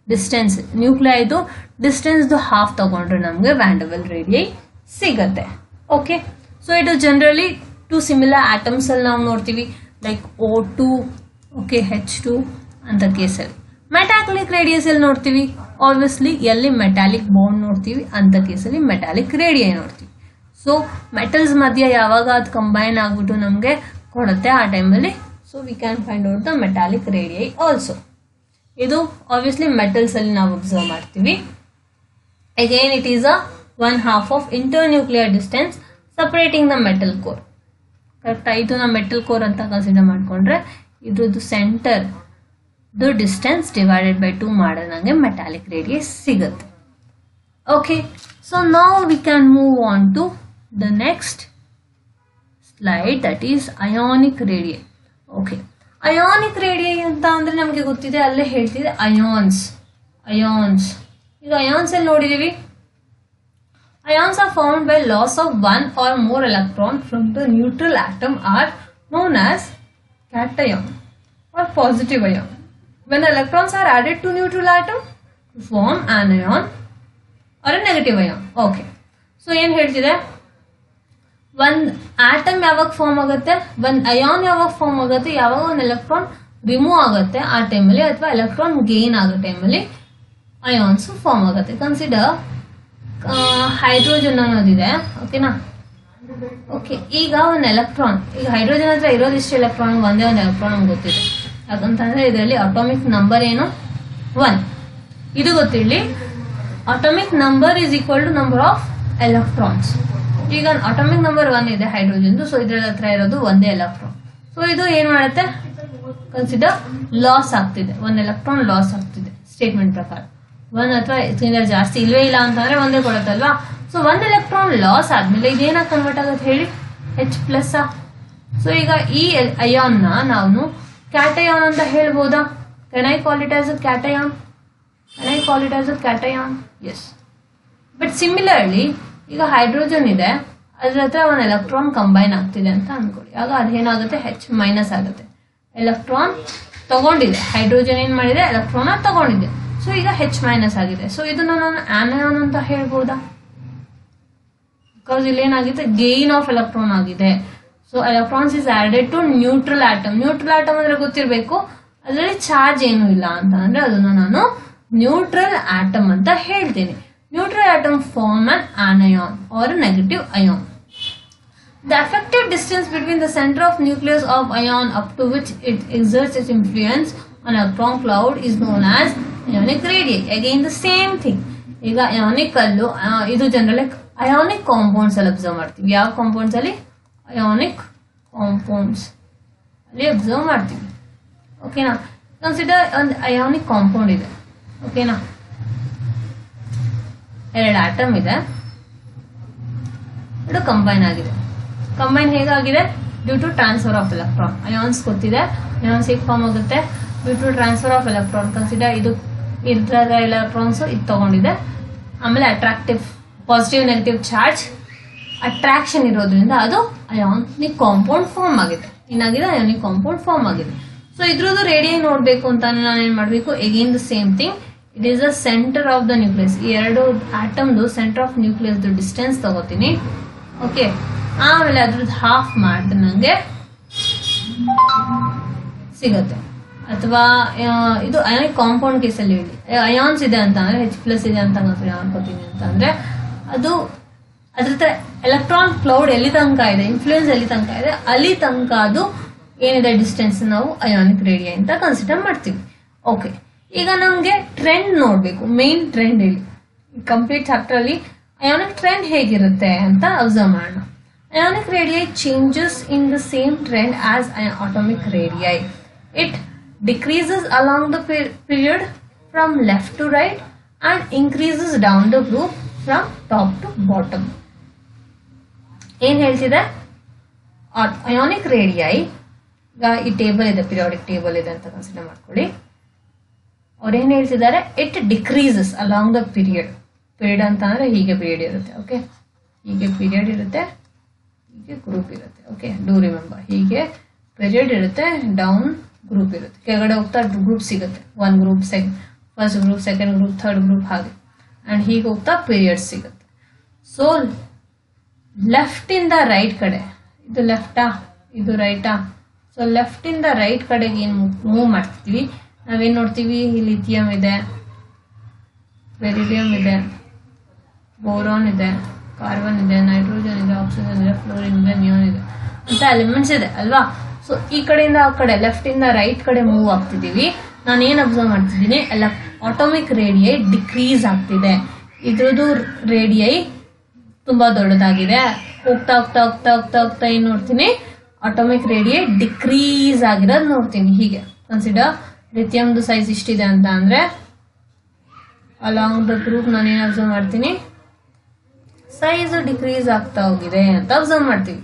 ಡಿಸ್ಟೆನ್ಸ್ ನ್ಯೂಕ್ಲಿಯೈದು ಡಿಸ್ಟೆನ್ಸ್ದು ಹಾಫ್ ತಗೊಂಡ್ರೆ ನಮಗೆ ವ್ಯಾನ್ ಡೆರ್ ವಾಲ್ಸ್ ರೇಡಿಯೈ ಸಿಗತ್ತೆ. ಓಕೆ, ಸೊ ಇದು ಜನರಲಿ 2 ಸಿಮಿಲರ್ ಆಟಮ್ಸ್ ಅಲ್ಲಿ ನಾವು ನೋಡ್ತೀವಿ, ಲೈಕ್ O2, ಓಕೆ, H2 ಅಂತ ಕೇಸಲ್ಲಿ. ಮೆಟಾಲಿಕ್ ರೇಡಿಯಸ್ ಅಲ್ಲಿ ನೋಡ್ತೀವಿ, ಆಬ್ವಿಯಸ್ಲಿ ಎಲ್ಲಿ ಮೆಟಾಲಿಕ್ ಬಾಂಡ್ ನೋಡ್ತೀವಿ ಅಂತ ಕೇಸಲ್ಲಿ ಮೆಟಾಲಿಕ್ ರೇಡಿಯೈ ನೋಡ್ತೀವಿ. ಸೊ ಮೆಟಲ್ಸ್ ಮಧ್ಯೆ ಯಾವಾಗ ಅದು ಕಂಬೈನ್ ಆಗ್ಬಿಟ್ಟು ನಮಗೆ ಕೊಡುತ್ತೆ ಆ ಟೈಮಲ್ಲಿ, so we can find out the metallic radii also. ಇದು ಆಬ್ವಿಯಸ್ಲಿ ಮೆಟಲ್ಸ್ ಅಲ್ಲಿ ನಾವು ಅಬ್ಸರ್ವ್ ಮಾಡ್ತೀವಿ. Again it is 1/2 of internuclear distance separating the metal core. Correct? ಇದನ್ನ ಮೆಟಲ್ ಕೋರ್ ಅಂತ ಕನ್ಸಿಡರ್ ಮಾಡ್ಕೊಂಡ್ರೆ ಇದ್ರದ್ದು ಸೆಂಟರ್ ಡಿಸ್ಟೆನ್ಸ್ ಡಿವೈಡೆಡ್ ಬೈ 2 ಮಾಡಿದ್ರೆ ನನಗೆ ಮೆಟಾಲಿಕ್ ರೇಡಿಯೈ ಸಿಗುತ್ತೆ. Okay, so now we can move on to the next slide, that is ionic radii. Okay, ionic radii ಅಂತ ಅಂದ್ರೆ ನಮಗೆ ಗೊತ್ತಿದೆ, ಅಲ್ಲೇ ಹೇಳ್ತಿದೆ ಅಯಾನ್ಸ್. ಈಗ ಅಯಾನ್ಸ್ ಅಲ್ಲಿ ನೋಡಿದೀವಿ, ions are formed by loss of one or more electron from the neutral atom are known as cation or positive ion. When the electrons are added to neutral atom to form an ion or a negative ion. Okay, so ಏನು ಹೇಳ್ತಿದೆ, ಒಂದು atom ಯಾವಾಗ form ಆಗುತ್ತೆ, ಒಂದು ion ಯಾವಾಗ form ಆಗುತ್ತೆ, ಯಾವಾಗ ಒಂದು electron remove ಆಗುತ್ತೆ ಆ ಟೈಮಲ್ಲಿ, ಅಥವಾ ಎಲೆಕ್ಟ್ರಾನ್ ಗೇನ್ ಆಗೋ ಟೈಮಲ್ಲಿ ಅಯಾನ್ಸ್ ಫಾರ್ಮ್ ಆಗುತ್ತೆ. ಕನ್ಸಿಡರ್ ಹೈಡ್ರೋಜನ್ ಅನ್ನೋದಿದೆ. ಓಕೆನಾ? ಓಕೆ, ಈಗ ಒಂದು ಎಲೆಕ್ಟ್ರಾನ್, ಈಗ ಹೈಡ್ರೋಜನ್ ಹತ್ರ ಇರೋದಿಷ್ಟು ಎಲೆಕ್ಟ್ರಾನ್, ಒಂದೇ ಒಂದು ಎಲೆಕ್ಟ್ರಾನ್ ನಮ್ಗೆ ಗೊತ್ತಿದೆ. ಯಾಕಂತಂದ್ರೆ ಇದರಲ್ಲಿ ಅಟಾಮಿಕ್ ನಂಬರ್ ಏನು, 1. ಇದು ಗೊತ್ತಿರಲಿ, atomic number is equal to number of electrons. ಈಗ ಅಟಾಮಿಕ್ ನಂಬರ್ 1 ಇದೆ ಹೈಡ್ರೋಜನ್ದು, ಸೊ ಇದ್ರ ಹತ್ರ ಇರೋದು ಒಂದೇ ಎಲೆಕ್ಟ್ರಾನ್. ಸೊ ಇದು ಏನ್ ಮಾಡುತ್ತೆ, ಕನ್ಸಿಡರ್ ಲಾಸ್ ಆಗ್ತಿದೆ, ಒಂದು ಎಲೆಕ್ಟ್ರಾನ್ ಲಾಸ್ ಆಗ್ತಿದೆ ಸ್ಟೇಟ್ಮೆಂಟ್ ಪ್ರಕಾರ. 1 ಅಥವಾ ಇದಕ್ಕಿಂತ ಜಾಸ್ತಿ ಇಲ್ವೇ ಇಲ್ಲ ಅಂತಂದ್ರೆ ಒಂದೇ ಕೊಡುತ್ತಲ್ವಾ. ಸೊ 1 ಎಲೆಕ್ಟ್ರಾನ್ ಲಾಸ್ ಆದ್ಮೇಲೆ ಇದೇನಾಗ ಕನ್ವರ್ಟ್ ಆಗುತ್ತೆ ಹೇಳಿ, H+. ಸೊ ಈಗ ಈ ಅಯಾನ್ ನ ನಾವು ಕ್ಯಾಟಯಾನ್ ಅಂತ ಹೇಳ್ಬೋದಾ? Can I call it as a cation? Yes. But similarly ಈಗ ಹೈಡ್ರೋಜನ್ ಇದೆ, ಅದ್ರ ಹತ್ರ ಒಂದು ಎಲೆಕ್ಟ್ರಾನ್ ಕಂಬೈನ್ ಆಗ್ತಿದೆ ಅಂತ ಅನ್ಕೊಳ್ಳಿ. ಆಗ ಅದೇನಾಗುತ್ತೆ, H- ಆಗುತ್ತೆ. ಎಲೆಕ್ಟ್ರಾನ್ ತಗೊಂಡಿದೆ, ಹೈಡ್ರೋಜನ್ ಏನ್ ಮಾಡಿದೆ, ಎಲೆಕ್ಟ್ರಾನ್ ತಗೊಂಡಿದೆ. ಸೊ ಈಗ H- ಆಗಿದೆ. ಸೊ ಇದನ್ನ ನಾನು ಆನಯಾನ್ ಅಂತ ಹೇಳ್ಬೋದಾ? ಬಿಕಾಸ್ ಇಲ್ಲಿ ಏನಾಗಿದೆ, ಗೇನ್ ಆಫ್ ಎಲೆಕ್ಟ್ರಾನ್ ಆಗಿದೆ. So electrons is added to neutral atom. Neutral atom ಅಂದ್ರೆ ಗೊತ್ತಿರಬೇಕು, ಅದರಲ್ಲಿ ಚಾರ್ಜ್ ಏನು ಇಲ್ಲ ಅಂತ ಅಂದ್ರೆ ಅದನ್ನ ನಾನು ನ್ಯೂಟ್ರಲ್ ಆಟಮ್ ಅಂತ ಹೇಳ್ತೀನಿ. Neutral atom form an anion or a negative ion. The effective distance between the center of nucleus of ion up to which it exerts its influence on electron cloud is known as ionic radii. Again the same thing. ಈಗ ionic ಅಲ್ಲೂ ಇದು general ionic compounds ಅಲ್ಲಿ observe ಮಾಡ್ತೀವಿ. ಯಾವ compounds ಅಲ್ಲಿ? Ionic compounds ಅಲ್ಲಿ observe ಮಾಡ್ತೀವಿ. ಓಕೆನಾ? ಕನ್ಸಿಡರ್ ಒಂದು ಅಯಾನಿಕ್ ಕಾಂಪೌಂಡ್ ಇದೆ. ಓಕೆನಾ? 2 ಆಟಮ್ ಇದೆ, ಇದು ಕಂಬೈನ್ ಆಗಿದೆ. ಕಂಬೈನ್ ಹೇಗಾಗಿದೆ? Due to transfer of electron. Ions ಗೊತ್ತಿದೆ, ಅಯಾನ್ಸ್ ಹೇಗೆ ಫಾರ್ಮ್ ಆಗುತ್ತೆ, due to transfer of electron. Consider ಇದು ಇದ್ರಾಗ ಎಲೆಕ್ಟ್ರಾನ್ಸ್ ಇದು ತಗೊಂಡಿದೆ, ಆಮೇಲೆ attractive positive negative charge attraction ಇರೋದ್ರಿಂದ ಅದು ಅಯಾನಿಕ್ ಕಾಂಪೌಂಡ್ ಫಾರ್ಮ್ ಆಗಿದೆ. ಏನಾಗಿದೆ? ಅಯಾನಿಕ್ ಕಾಂಪೌಂಡ್ ಫಾರ್ಮ್ ಆಗಿದೆ. ಸೊ ಇದ್ರದ್ದು ರೇಡಿಯೈ ನೋಡ್ಬೇಕು ಅಂತ ನಾನು ಏನ್ ಮಾಡ್ಬೇಕು? Again the same thing, it is the centre of the nucleus. ಈ ಎರಡು ಆಟಮ್ದು ಸೆಂಟರ್ ಆಫ್ ನ್ಯೂಕ್ಲಿಯಸ್ ಡಿಸ್ಟೆನ್ಸ್ ತಗೋತೀನಿ. ಓಕೆ, ಆಮೇಲೆ ಅದ್ರದ್ದು ಹಾಫ್ ಮಾಡಿದ್ರೆ ನಂಗೆ ಸಿಗತ್ತೆ. ಅಥವಾ ಇದು ಅಯಾನಿಕ್ ಕಾಂಪೌಂಡ್ ಕೇಸಲ್ಲಿ ಹೇಳಿ ಅಯಾನ್ಸ್ ಇದೆ ಅಂತ ಅಂದ್ರೆ H+ ಇದೆ ಅಂತ ಅನ್ಕೋತೀನಿ ಅಂತಂದ್ರೆ ಅದು ಅದ್ರ ಹತ್ರ ಎಲೆಕ್ಟ್ರಾನ್ ಕ್ಲೌಡ್ ಎಲ್ಲಿ ತನಕ ಇದೆ, ಇನ್ಫ್ಲೂಯೆನ್ಸ್ ಎಲ್ಲಿ ತನಕ ಇದೆ, ಅಲ್ಲಿ ತನಕ ಅದು ಏನಿದೆ ಡಿಸ್ಟೆನ್ಸ್ ನಾವು ಅಯಾನಿಕ್ ರೇಡಿಯೈ ಅಂತ ಕನ್ಸಿಡರ್ ಮಾಡ್ತೀವಿ. ಓಕೆ, ಈಗ ನಮ್ಗೆ ಟ್ರೆಂಡ್ ನೋಡ್ಬೇಕು, ಮೇನ್ ಟ್ರೆಂಡ್ ಇಲ್ಲಿ ಕಂಪ್ಲೀಟ್ ಚಾಪ್ಟರ್ ಅಲ್ಲಿ ಅಯಾನಿಕ್ ಟ್ರೆಂಡ್ ಹೇಗಿರುತ್ತೆ ಅಂತ ಅಬ್ಸರ್ವ್ ಮಾಡೋಣ. Ionic radii changes in the same trend as an atomic radii. It decreases along the period from left to right and increases down the group from top to bottom. ಏನ್ ಹೇಳ್ತಿದೆ? Ionic radii ಈಗ ಈ table ಇದೆ, periodic table ಇದೆ ಅಂತ consider ಮಾಡ್ಕೊಳ್ಳಿ. ಅವ್ರು ಏನ್ ಹೇಳ್ತಿದ್ದಾರೆ? It decreases along the period. Period ಅಂತ ಅಂದ್ರೆ ಹೀಗೆ ಪೀರಿಯಡ್ ಇರುತ್ತೆ. ಓಕೆ, ಹೀಗೆ ಪೀರಿಯಡ್ ಇರುತ್ತೆ, ಹೀಗೆ ಗ್ರೂಪ್ ಇರುತ್ತೆ. ಓಕೆ, ಡೂ ರಿಮೆಂಬರ್, ಹೀಗೆ ಪೀರಿಯಡ್ ಇರುತ್ತೆ, ಡೌನ್ ಗ್ರೂಪ್ ಇರುತ್ತೆ, ಕೆಳಗಡೆ ಹೋಗ್ತಾ ಗ್ರೂಪ್ ಸಿಗುತ್ತೆ. One group, first group, second group, third group, ಹಾಗೆ ಅಂಡ್ ಹೀಗೆ ಹೋಗ್ತಾ ಪೀರಿಯಡ್ ಸಿಗುತ್ತೆ. ಸೊ ಲೆಫ್ಟ್ ಇಂದ ರೈಟ್ ಕಡೆ, ಇದು ಲೆಫ್ಟಾ ಇದು ರೈಟಾ? ಸೊ ಲೆಫ್ಟ್ ಇಂದ ರೈಟ್ ಕಡೆಗೆ ಏನು ಮೂವ್ ಮಾಡ್ತಿದ್ವಿ, ನಾವೇನ್ ನೋಡ್ತೀವಿ? ಲಿಥಿಯಂ ಇದೆ, ಬೆರಿಲಿಯಂ ಇದೆ, ಬೋರಾನ್ ಇದೆ, ಕಾರ್ಬನ್ ಇದೆ, ನೈಟ್ರೋಜನ್ ಇದೆ, ಆಕ್ಸಿಜನ್ ಇದೆ, ಫ್ಲೋರಿನ್ ಇದೆ, ನಿಯಾನ್ ಇದೆ ಅಂತ ಎಲಿಮೆಂಟ್ಸ್ ಇದೆ ಅಲ್ವಾ? ಸೊ ಈ ಕಡೆಯಿಂದ ಆ ಕಡೆ, ಲೆಫ್ಟ್ ಇಂದ ರೈಟ್ ಕಡೆ ಮೂವ್ ಆಗ್ತಿದೀವಿ. ನಾನು ಏನ್ ಅಬ್ಸರ್ವ್ ಮಾಡ್ತಿದ್ದೀನಿ? ಆಟೋಮಿಕ್ ರೇಡಿಯೈ ಡಿಕ್ರೀಸ್ ಆಗ್ತಿದೆ. ಇದ್ರದ್ದು ರೇಡಿಯೈ ತುಂಬಾ ದೊಡ್ಡದಾಗಿದೆ. ಹೋಗ್ತಾ ಹೋಗ್ತಾ ಹೋಗ್ತಾ ಹೋಗ್ತಾ ಹೋಗ್ತಾ ಏನ್ ನೋಡ್ತೀನಿ? ಆಟೋಮಿಕ್ ರೇಡಿಯೈ ಡಿಕ್ರೀಸ್ ಆಗಿರೋದು ನೋಡ್ತೀನಿ. ಹೀಗೆ ಕನ್ಸಿಡರ್, ಲಿಥಿಯಂದು ಸೈಜ್ ಇಷ್ಟಿದೆ ಅಂತ ಅಂದ್ರೆ ಅಲಾಂಗ್ ದ ಗ್ರೂಪ್ ನಾನು ಏನ್ ಅಬ್ಸರ್ವ್ ಮಾಡ್ತೀನಿ? ಸೈಜ್ ಡಿಕ್ರೀಸ್ ಆಗ್ತಾ ಹೋಗಿದೆ ಅಂತ ಅಬ್ಸರ್ವ್ ಮಾಡ್ತೀವಿ.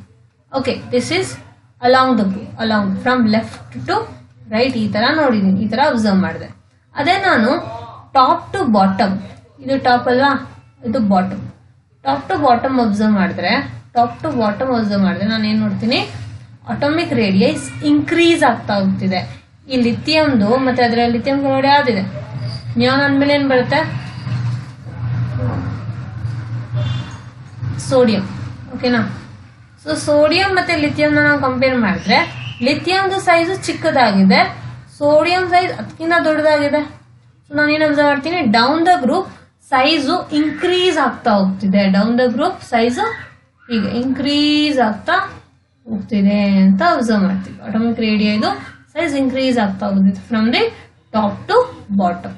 Okay, this is along the group, along from left to right ಈ ತರ ನೋಡಿದೀನಿ, ಈ ತರ ಅಬ್ಸರ್ವ್ ಮಾಡಿದೆ. ಅದೇ ನಾನು ಟಾಪ್ ಟು ಬಾಟಮ್, ಇದು ಟಾಪ್ ಅಲ್ವಾ, ಇದು bottom, top to bottom observe ಮಾಡಿದ್ರೆ, ನಾನು ಏನ್ ನೋಡ್ತೀನಿ? ಆಟೋಮಿಕ್ ರೇಡಿಯಸ್ ಇನ್ಕ್ರೀಸ್ ಆಗ್ತಾ ಹೋಗ್ತಿದೆ. ಈ ಲಿಥಿಯಂದು ಮತ್ತೆ ಅದರ ಲಿಥಿಯಂ ಕ್ಲೋರೈಡ್ ಯಾವ್ದಿದೆ? ನಿಯಾನ್ ಅಂದ್ಮೇಲೆ ಏನ್ ಬರುತ್ತೆ? ಸೋಡಿಯಂ. ಓಕೆನಾ? ಸೊ ಸೋಡಿಯಂ ಮತ್ತೆ ಲಿಥಿಯಂ ನಾವು ಕಂಪೇರ್ ಮಾಡಿದ್ರೆ ಲಿಥಿಯಂದು ಸೈಜ್ ಚಿಕ್ಕದಾಗಿದೆ, ಸೋಡಿಯಂ ಸೈಜ್ ಅದಕ್ಕಿಂತ ದೊಡ್ಡದಾಗಿದೆ. ಸೊ ನಾನು ಏನ್ ಅಬ್ಸರ್ವ್ ಮಾಡ್ತೀನಿ? Down the group size increase ಆಗ್ತಾ ಹೋಗ್ತಿದೆ. ಡೌನ್ ದ ಗ್ರೂಪ್ ಸೈಜು ಈಗ ಇನ್ಕ್ರೀಸ್ ಆಗ್ತಾ ಹೋಗ್ತಿದೆ ಅಂತ ಅಬ್ಸರ್ವ್ ಮಾಡ್ತೀವಿ. ಆಟೋಮಿಕ್ ರೇಡಿಯೈದು ಸೈಜ್ ಇನ್ಕ್ರೀಸ್ ಆಗ್ತಾ ಹೋಗ್ತಿದೆ from the top to bottom.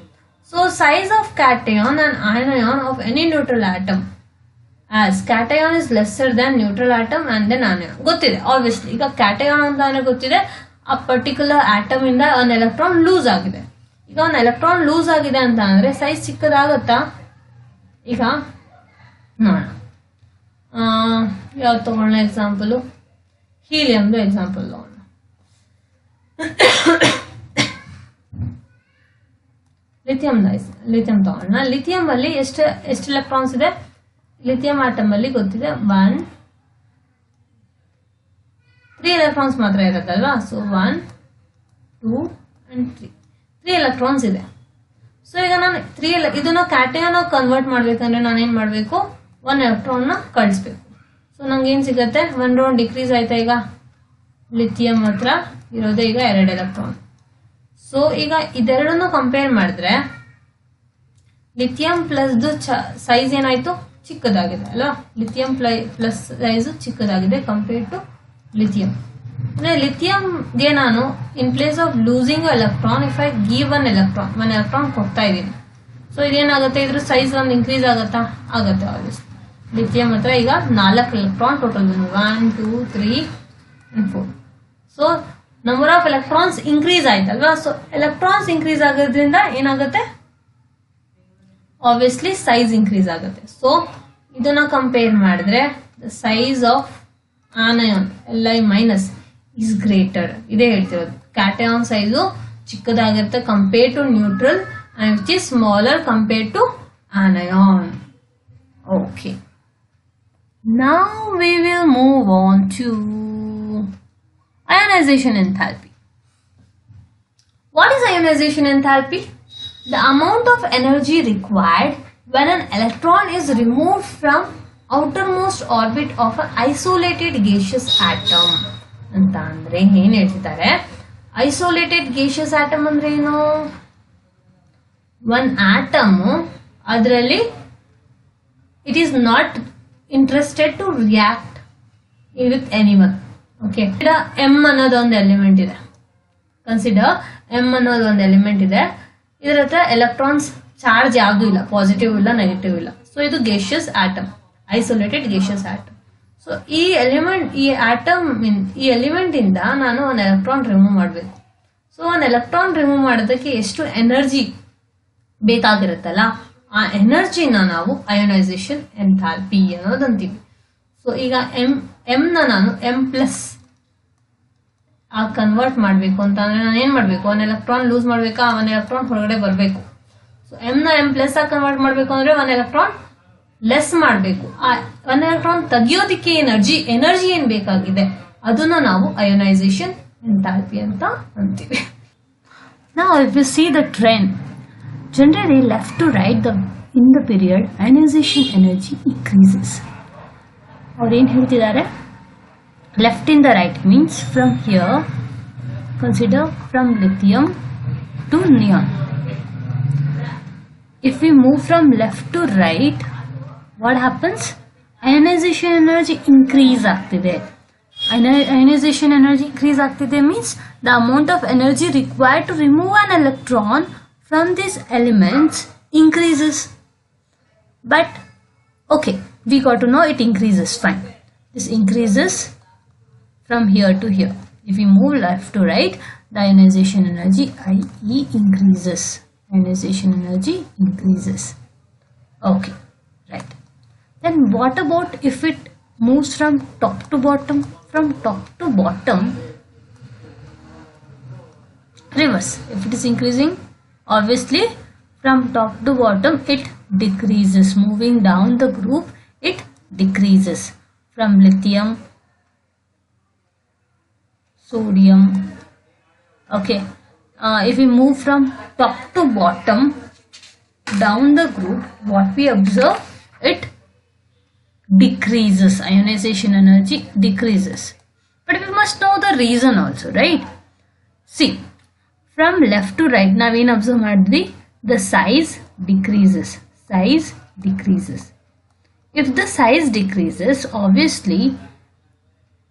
So size of cation and anion of any neutral atom as cation is lesser than neutral atom and then anion. ಗೊತ್ತಿದೆ obviously. ಈಗ cation ಅಂತ ಅಂದ್ರೆ ಗೊತ್ತಿದೆ, ಆ particular atom ಇಂದ ಒಂದು ಎಲೆಕ್ಟ್ರಾನ್ ಲೂಸ್ ಆಗಿದೆ. ಈಗ ಒಂದು ಎಲೆಕ್ಟ್ರಾನ್ ಲೂಸ್ ಆಗಿದೆ ಅಂತ ಅಂದ್ರೆ ಸೈಜ್ ಚಿಕ್ಕದಾಗತ್ತಾ? ಈಗ ನೋಡೋಣ, ಯಾವ್ದು ತಗೊಳ್ಳೋಣ ಎಕ್ಸಾಂಪಲ್? ಹೀಲಿಯಂದು ಎಕ್ಸಾಂಪಲ್ ತಗೊಳ್ಳೋಣ. ಲಿಥಿಯಂ ತಗೊಳ್ಳೋಣ. ಲಿಥಿಯಂ ಅಲ್ಲಿ ಎಷ್ಟು ಎಲೆಕ್ಟ್ರಾನ್ಸ್ ಇದೆ? ಲಿಥಿಯಂ ಆಟಮ್ ಅಲ್ಲಿ ಗೊತ್ತಿದೆ 3 ಎಲೆಕ್ಟ್ರಾನ್ಸ್ ಮಾತ್ರ ಇರುತ್ತಲ್ವಾ? ಸೊ 1, 2 and 3 ಎಲೆಕ್ಟ್ರಾನ್ಸ್ ಇದೆ. ಸೊ ಈಗ ನಾನು ಇದನ್ನ ಕ್ಯಾಟಯಾನ್ ಕನ್ವರ್ಟ್ ಮಾಡ್ಬೇಕಂದ್ರೆ ನಾನು ಏನ್ ಮಾಡ್ಬೇಕು? 1 ಎಲೆಕ್ಟ್ರಾನ್ ನ ಕಳಿಸ್ಬೇಕು. ಸೊ ನಂಗೆ ಏನ್ ಸಿಗತ್ತೆ? 1 ರೌಂಡ್ ಡಿಕ್ರೀಸ್ ಆಯ್ತಾ? ಈಗ ಲಿಥಿಯಂ ಹತ್ರ ಇರೋದೇ ಈಗ 2 ಎಲೆಕ್ಟ್ರಾನ್. ಸೊ ಈಗ ಇದೆರಡನ್ನು ಕಂಪೇರ್ ಮಾಡಿದ್ರೆ ಲಿಥಿಯಂ ಪ್ಲಸ್ ಸೈಜ್ ಏನಾಯ್ತು? ಚಿಕ್ಕದಾಗಿದೆ ಅಲ್ವಾ? ಲಿಥಿಯಂ ಪ್ಲಸ್ ಸೈಜ್ ಚಿಕ್ಕದಾಗಿದೆ ಕಂಪೇರ್ ಟು ಲಿಥಿಯಂ. ಅಂದ್ರೆ ಲಿಥಿಯಂಗೆ ನಾನು in place of losing electron, if I give one electron ಕೊಡ್ತಾ ಇದ್ದೀನಿ. ಸೊ ಇದೇನಾಗುತ್ತೆ? ಇದ್ರ ಸೈಜ್ ಒಂದು ಇನ್ಕ್ರೀಸ್ ಆಗತ್ತಾ? ಆಗತ್ತೆ ಆಬ್ವಿಯಸ್ಲಿ. ಲಿಥಿಯಂ ಹತ್ರ ಈಗ 4 electron total 1, 2, 3 and 4. So number of electrons increase ಆಯ್ತಲ್ವಾ? ಸೊ ಎಲೆಕ್ಟ್ರಾನ್ಸ್ ಇನ್ಕ್ರೀಸ್ ಆಗೋದ್ರಿಂದ ಏನಾಗುತ್ತೆ? ಆಬ್ವಿಯಸ್ಲಿ ಸೈಜ್ ಇನ್ಕ್ರೀಸ್ ಆಗುತ್ತೆ. ಸೊ ಇದನ್ನ ಕಂಪೇರ್ ಮಾಡಿದ್ರೆ the size of anion Li- is greater. ಇದೇ ಹೇಳ್ತಿರೋದು, ಕ್ಯಾಟಯಾನ್ ಸೈಜು ಚಿಕ್ಕದಾಗಿರುತ್ತೆ compare to neutral and which is smaller compared to anion. Okay. Now we will move on to ionization enthalpy. What is ionization enthalpy? The amount of energy required when an electron is removed from outermost orbit of an isolated gaseous atom. ಅಂತ ಅಂದ್ರೆ ಏನ್ ಹೇಳ್ತಿದ್ದಾರೆ, isolated gaseous atom ಅಂದ್ರೆ ಏನು? One atom ಅದರಲ್ಲಿ it is not interested to react with anyone. Okay, M ಅನ್ನೋದು ಒಂದು element ಇದೆ. ಕನ್ಸಿಡರ್ ಎಂ ಅನ್ನೋದು ಒಂದು ಎಲಿಮೆಂಟ್ ಇದೆ. ಇದರ ಹತ್ರ ಎಲೆಕ್ಟ್ರಾನ್ಸ್ ಚಾರ್ಜ್ ಯಾವ್ದು ಇಲ್ಲ, ಪಾಸಿಟಿವ್ ಇಲ್ಲ, ನೆಗೆಟಿವ್ ಇಲ್ಲ. ಸೊ ಇದು gaseous atom, isolated gaseous atom. So ಈ ಎಲಿಮೆಂಟ್, ಈ ಆಟಮ್, ಈ ಎಲಿಮೆಂಟ್ ಇಂದ ನಾನು ಒಂದು ಎಲೆಕ್ಟ್ರಾನ್ ರಿಮೂವ್ ಮಾಡಬೇಕು. ಸೊ ಒಂದು ಎಲೆಕ್ಟ್ರಾನ್ ರಿಮೂವ್ ಮಾಡೋದಕ್ಕೆ ಎಷ್ಟು ಎನರ್ಜಿ ಬೇಕಾಗಿರುತ್ತಲ್ಲ, ಆ ಎನರ್ಜಿನ ನಾವು ಅಯೋನೈಸೇಷನ್ ಎಂಥಾಲ್ಪಿ ಅನ್ನೋದಂತೀವಿ. ಸೊ ಈಗ ಎಂ ನ ನಾನು ಎಂ ಪ್ಲಸ್ ಕನ್ವರ್ಟ್ ಮಾಡಬೇಕು ಅಂತ ಅಂದ್ರೆ ನಾನು ಏನ್ ಮಾಡ್ಬೇಕು, ಒನ್ ಎಲೆಕ್ಟ್ರಾನ್ ಲೂಸ್ ಮಾಡ್ಬೇಕಾ, ಒನ್ ಎಲೆಕ್ಟ್ರಾನ್ ಹೊರಗಡೆ ಬರಬೇಕು. ಸೊ ಎಂ ನ ಎಂ ಪ್ಲಸ್ ಆಗಿ ಕನ್ವರ್ಟ್ ಮಾಡಬೇಕು ಅಂದ್ರೆ ಒನ್ ಎಲೆಕ್ಟ್ರಾನ್ ಲೆಸ್ ಮಾಡಬೇಕು. ಆ ಒನ್ ಎಲೆಕ್ಟ್ರಾನ್ ತೆಗಿಯೋದಿಕ್ಕೆ ಎನರ್ಜಿ ಏನ್ ಬೇಕಾಗಿದೆ ಅದನ್ನ ನಾವು ಅಯೋನೈಸೇಷನ್ ಎಂಥಾಲ್ಪಿ ಅಂತ ಅಂತೀವಿ. Now if you see the trend, generally left to right in the period ionization energy increases. ಅವ್ರು ಏನ್ ಹೇಳ್ತಿದ್ದಾರೆ, left in the right means from here, consider from lithium to neon. If we move from left to right, what happens? Ionization energy increase ಆಗ್ತಿದೆ. Ionization energy increase ಆಗ್ತಿದೆ means the amount of energy required to remove an electron from these elements increases. But okay, we got to know it increases, fine. This increases from here to here. If we move left to right, the ionization energy IE increases. Ionization energy increases. Okay, right. Then what about if it moves from top to bottom? From top to bottom, reverse. If it is increasing, obviously from top to bottom it decreases. Moving down the group, it decreases. From lithium, sodium. Okay, if we move from top to bottom down the group, what we observe, it decreases. Ionization energy decreases. But we must know the reason also, right? See, from left to right now we observe madri, the size decreases. Size decreases. If the size decreases, obviously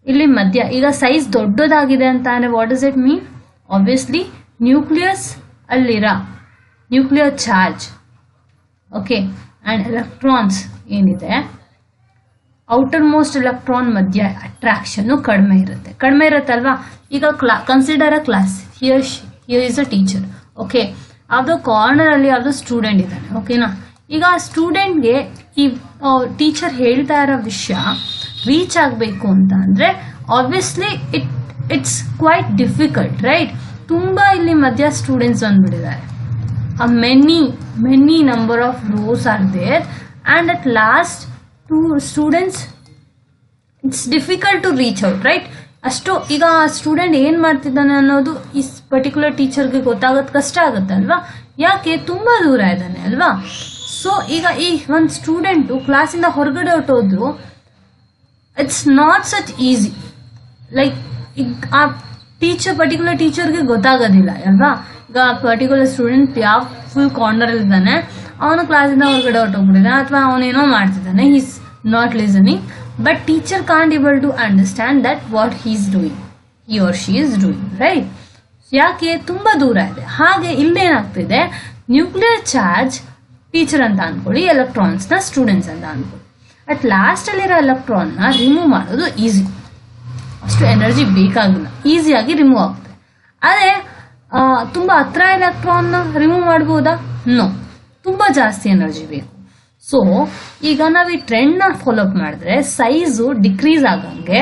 ಇಲ್ಲಿ ಮಧ್ಯ ಈಗ size ದೊಡ್ಡದಾಗಿದೆ ಅಂತ ಅಂದ್ರೆ what does it mean? Obviously nucleus ಅಲ್ಲಿರ nuclear charge, okay, and electrons ಏನಿದೆ, outermost electron ಮಧ್ಯ attraction ಕಡಿಮೆ ಇರುತ್ತಲ್ವಾ. ಈಗ consider a class, here is a teacher, okay, ಯಾವುದೋ ಕಾರ್ನರ್ ಅಲ್ಲಿ ಯಾವುದೋ ಸ್ಟೂಡೆಂಟ್ ಇದ್ದಾನೆ, ಓಕೆನಾ. ಈಗ ಆ ಸ್ಟೂಡೆಂಟ್ಗೆ ಈ ಟೀಚರ್ ಹೇಳ್ತಾ ಇರೋ ವಿಷಯ ರೀಚ್ ಆಗಬೇಕು ಅಂತ ಅಂದ್ರೆ obviously it's quite difficult, right? ತುಂಬಾ ಇಲ್ಲಿ ಮಧ್ಯ ಸ್ಟೂಡೆಂಟ್ಸ್ ಬಂದ್ಬಿಟ್ಟಿದ್ದಾರೆ. Many number of rows are there and at last to students it's difficult to reach out, right? ಅಷ್ಟು ಈಗ ಆ ಸ್ಟೂಡೆಂಟ್ ಏನ್ ಮಾಡ್ತಿದ್ದಾನೆ ಅನ್ನೋದು ಈ ಪರ್ಟಿಕ್ಯುಲರ್ ಟೀಚರ್ಗೆ ಗೊತ್ತಾಗೋದು ಕಷ್ಟ ಆಗುತ್ತಲ್ವಾ, ಯಾಕೆ ತುಂಬಾ ದೂರ ಇದ್ದಾನೆ ಅಲ್ವಾ. ಸೊ ಈಗ ಈ ಒಂದು ಸ್ಟೂಡೆಂಟು ಕ್ಲಾಸಿಂದ ಹೊರಗಡೆ ಹೊರಟೋದ್ರು, it's not such easy. Like ಈಗ ಆ ಪರ್ಟಿಕ್ಯುಲರ್ ಟೀಚರ್ಗೆ ಗೊತ್ತಾಗೋದಿಲ್ಲ ಅಲ್ವಾ. ಈಗ ಪರ್ಟಿಕ್ಯುಲರ್ ಸ್ಟೂಡೆಂಟ್ ಯಾವ ಫುಲ್ ಕಾರ್ನರ್ ಇದ್ದಾನೆ, ಅವನು ಕ್ಲಾಸಿಂದ ಹೊರಗಡೆ ಹೊರಟೋಗ್ಬಿಟ್ಟಿದ್ದಾನೆ ಅಥವಾ ಅವನೇನೋ ಮಾಡ್ತಿದ್ದಾನೆ, is not listening. But teacher can't able to understand that what he or she is doing, right? ಯಾಕೆ? ತುಂಬಾ ದೂರ ಇದೆ. ಹಾಗೆ ಇಲ್ಲೇನಾಗ್ತಿದೆ, ನ್ಯೂಕ್ಲಿಯರ್ ಚಾರ್ಜ್ ಟೀಚರ್ ಅಂತ ಅನ್ಕೊಳ್ಳಿ, ಎಲೆಕ್ಟ್ರಾನ್ಸ್ ನ ಸ್ಟೂಡೆಂಟ್ಸ್ ಅಂತ ಅನ್ಕೊಳ್ಳಿ. ಅಟ್ ಲಾಸ್ಟ್ ಅಲ್ಲಿರೋ ಎಲೆಕ್ಟ್ರಾನ್ ನ ರಿಮೂವ್ ಮಾಡೋದು ಈಸಿ, ಅಷ್ಟು ಎನರ್ಜಿ ಬೇಕಾಗಿಲ್ಲ, ಈಸಿಯಾಗಿ ರಿಮೂವ್ ಆಗುತ್ತೆ. ಅದೇ ತುಂಬಾ ಹತ್ರ ಎಲೆಕ್ಟ್ರಾನ್ ನ ರಿಮೂವ್ ಮಾಡಬಹುದಾ? ನೋ, ತುಂಬಾ ಜಾಸ್ತಿ ಎನರ್ಜಿ ಬೇಕು. ಸೊ ಈಗ ನಾವು ಈ ಟ್ರೆಂಡ್ ನ ಫಾಲೋ ಅಪ್ ಮಾಡಿದ್ರೆ ಸೈಜು ಡಿಕ್ರೀಸ್ ಆಗಂಗೆ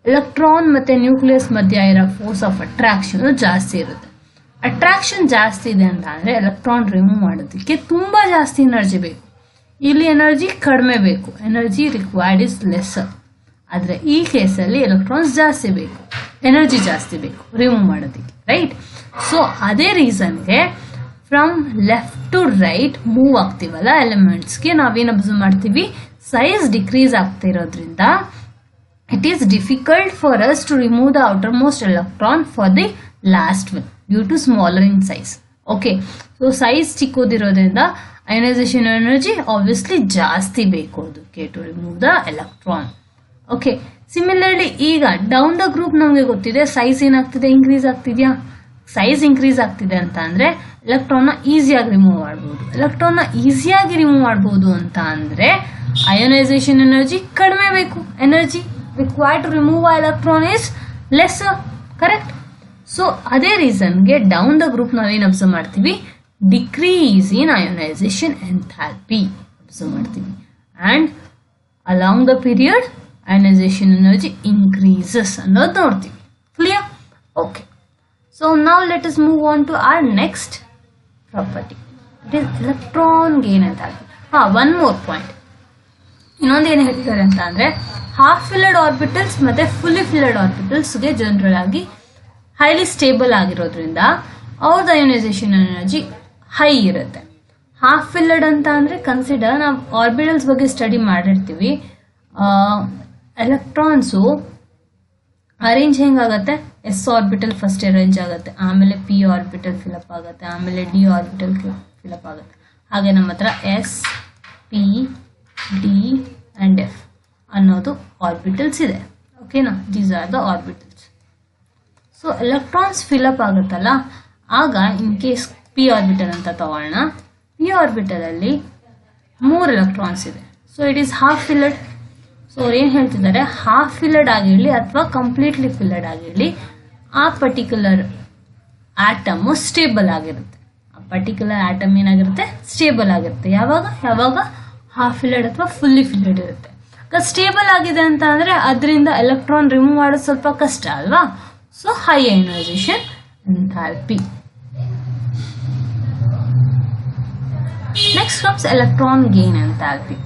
ಎಲೆಕ್ಟ್ರಾನ್ ಮತ್ತೆ ನ್ಯೂಕ್ಲಿಯಸ್ ಮಧ್ಯ ಇರೋ ಫೋರ್ಸ್ ಆಫ್ ಅಟ್ರಾಕ್ಷನ್ ಜಾಸ್ತಿ ಇರುತ್ತೆ. ಅಟ್ರಾಕ್ಷನ್ ಜಾಸ್ತಿ ಇದೆ ಅಂತ ಅಂದ್ರೆ ಎಲೆಕ್ಟ್ರಾನ್ ರಿಮೂವ್ ಮಾಡೋದಕ್ಕೆ ತುಂಬಾ ಜಾಸ್ತಿ ಎನರ್ಜಿ ಬೇಕು. ಇಲ್ಲಿ ಎನರ್ಜಿ ಕಡಿಮೆ ಬೇಕು, ಎನರ್ಜಿ ರಿಕ್ವೈರ್ಡ್ ಇಸ್ ಲೆಸ್ಸರ್. ಆದರೆ ಈ ಕೇಸಲ್ಲಿ ಎಲೆಕ್ಟ್ರಾನ್ಸ್ ಜಾಸ್ತಿ ಬೇಕು, ಎನರ್ಜಿ ಜಾಸ್ತಿ ಬೇಕು ರಿಮೂವ್ ಮಾಡೋದಕ್ಕೆ, ರೈಟ್? ಸೊ ಅದೇ ರೀಸನ್ಗೆ from left to right move ಆಗ್ತೀವಲ್ಲ ಎಲಿಮೆಂಟ್ಸ್ಗೆ, ನಾವೇನು ಅಬ್ಸರ್ವ್ ಮಾಡ್ತೀವಿ, ಸೈಜ್ ಡಿಕ್ರೀಸ್ ಆಗ್ತಿರೋದ್ರಿಂದ it is difficult for us to remove the outer most electron for the last one due to smaller in size. Okay, so size ಚಿಕ್ಕದಿರೋದ್ರಿಂದ ionisation energy obviously ಜಾಸ್ತಿ ಬೇಕು ಅದಕ್ಕೆ to remove the electron. Okay, similarly ಈಗ down the group ನಮಗೆ ಗೊತ್ತಿದೆ size ಏನಾಗ್ತಿದೆ, increase ಆಗ್ತಿದೆಯಾ? Size increase ಆಗ್ತಿದೆ ಅಂತ ಅಂದರೆ ಎಲೆಕ್ಟ್ರಾನ್ನ ಈಸಿಯಾಗಿ ರಿಮೂವ್ ಮಾಡ್ಬೋದು. ಎಲೆಕ್ಟ್ರಾನ್ನ ಈಸಿಯಾಗಿ ರಿಮೂವ್ ಮಾಡ್ಬೋದು ಅಂತ ಅಂದರೆ ಅಯೋನೈಸೇಷನ್ ಎನರ್ಜಿ ಕಡಿಮೆ ಬೇಕು, energy required to remove electron is less, correct? So ಅದೇ ರೀಸನ್ಗೆ ಡೌನ್ ದ ಗ್ರೂಪ್ ನಾವೇನು ಅಬ್ಸರ್ವ್ ಮಾಡ್ತೀವಿ, decrease in ionisation enthalpy observe ಮಾಡ್ತೀವಿ. And along the period ionisation energy increases ಅನ್ನೋದು ನೋಡ್ತೀವಿ. ಕ್ಲಿಯರ್? ಓಕೆ, ಸೊ ನಾವು let us move on to our next property, it is electron gain enthalpy. One more point, ಇನ್ನೊಂದು ಏನು ಹೇಳ್ತಿದ್ದಾರೆ ಅಂತ ಅಂದರೆ half filled orbitals ಮತ್ತು ಫುಲ್ಲಿ ಫಿಲ್ಡ್ ಆರ್ಬಿಟಲ್ಸ್ಗೆ ಜನರಲ್ ಆಗಿ ಹೈಲಿ ಸ್ಟೇಬಲ್ ಆಗಿರೋದ್ರಿಂದ ಅವ್ರದ್ದು ಅಯೋನೈಸೇಷನ್ ಎನರ್ಜಿ ಹೈ ಇರುತ್ತೆ. ಹಾಫ್ ಫಿಲ್ಡ್ ಅಂತ ಅಂದರೆ ಕನ್ಸಿಡರ್ ನಾವು ಆರ್ಬಿಟಲ್ಸ್ ಬಗ್ಗೆ ಸ್ಟಡಿ ಮಾಡಿರ್ತೀವಿ. ಎಲೆಕ್ಟ್ರಾನ್ಸು ಅರೇಂಜ್ ಹೆಂಗಾಗತ್ತೆ, ಎಸ್ ಆರ್ಬಿಟಲ್ ಫಸ್ಟ್ ಅರೇಂಜ್ ಆಗುತ್ತೆ, ಆಮೇಲೆ ಪಿ ಆರ್ಬಿಟಲ್ ಫಿಲಪ್ ಆಗುತ್ತೆ, ಆಮೇಲೆ ಡಿ ಆರ್ಬಿಟಲ್ ಫಿಲಪ್ ಆಗುತ್ತೆ. ಹಾಗೆ ನಮ್ಮ ಹತ್ರ S, P, D and F ಅನ್ನೋದು ಆರ್ಬಿಟಲ್ಸ್ ಇದೆ. ಓಕೆನಾ? These are the orbitals. So electrons fill up ಆಗುತ್ತಲ್ಲ, ಆಗ ಇನ್ ಕೇಸ್ ಪಿ ಆರ್ಬಿಟಲ್ ಅಂತ ತಗೊಳ್ಳೋಣ. ಪಿ ಆರ್ಬಿಟಲಲ್ಲಿ 3 ಎಲೆಕ್ಟ್ರಾನ್ಸ್ ಇದೆ. So it is half filled. So ಅವ್ರು ಏನು ಹೇಳ್ತಿದ್ದಾರೆ, ಹಾಫ್ ಫಿಲ್ಡ್ ಆಗಿರಲಿ ಅಥವಾ ಕಂಪ್ಲೀಟ್ಲಿ ಫಿಲ್ಡ್ ಆಗಿರಲಿ, ಆ ಪರ್ಟಿಕ್ಯುಲರ್ ಆಟಮು ಸ್ಟೇಬಲ್ ಆಗಿರುತ್ತೆ. ಆ ಪರ್ಟಿಕ್ಯುಲರ್ ಆಟಮ್ ಏನಾಗಿರುತ್ತೆ, ಸ್ಟೇಬಲ್ ಆಗಿರುತ್ತೆ. ಯಾವಾಗ ಹಾಫ್ ಫಿಲ್ಡ್ ಅಥವಾ ಫುಲ್ಲಿ ಫಿಲ್ಡ್ ಇರುತ್ತೆ. ಸ್ಟೇಬಲ್ ಆಗಿದೆ ಅಂತ ಅಂದರೆ ಅದರಿಂದ ಎಲೆಕ್ಟ್ರಾನ್ ರಿಮೂವ್ ಮಾಡೋದು ಸ್ವಲ್ಪ ಕಷ್ಟ ಅಲ್ವಾ? So high ionisation enthalpy. Next comes electron gain enthalpy.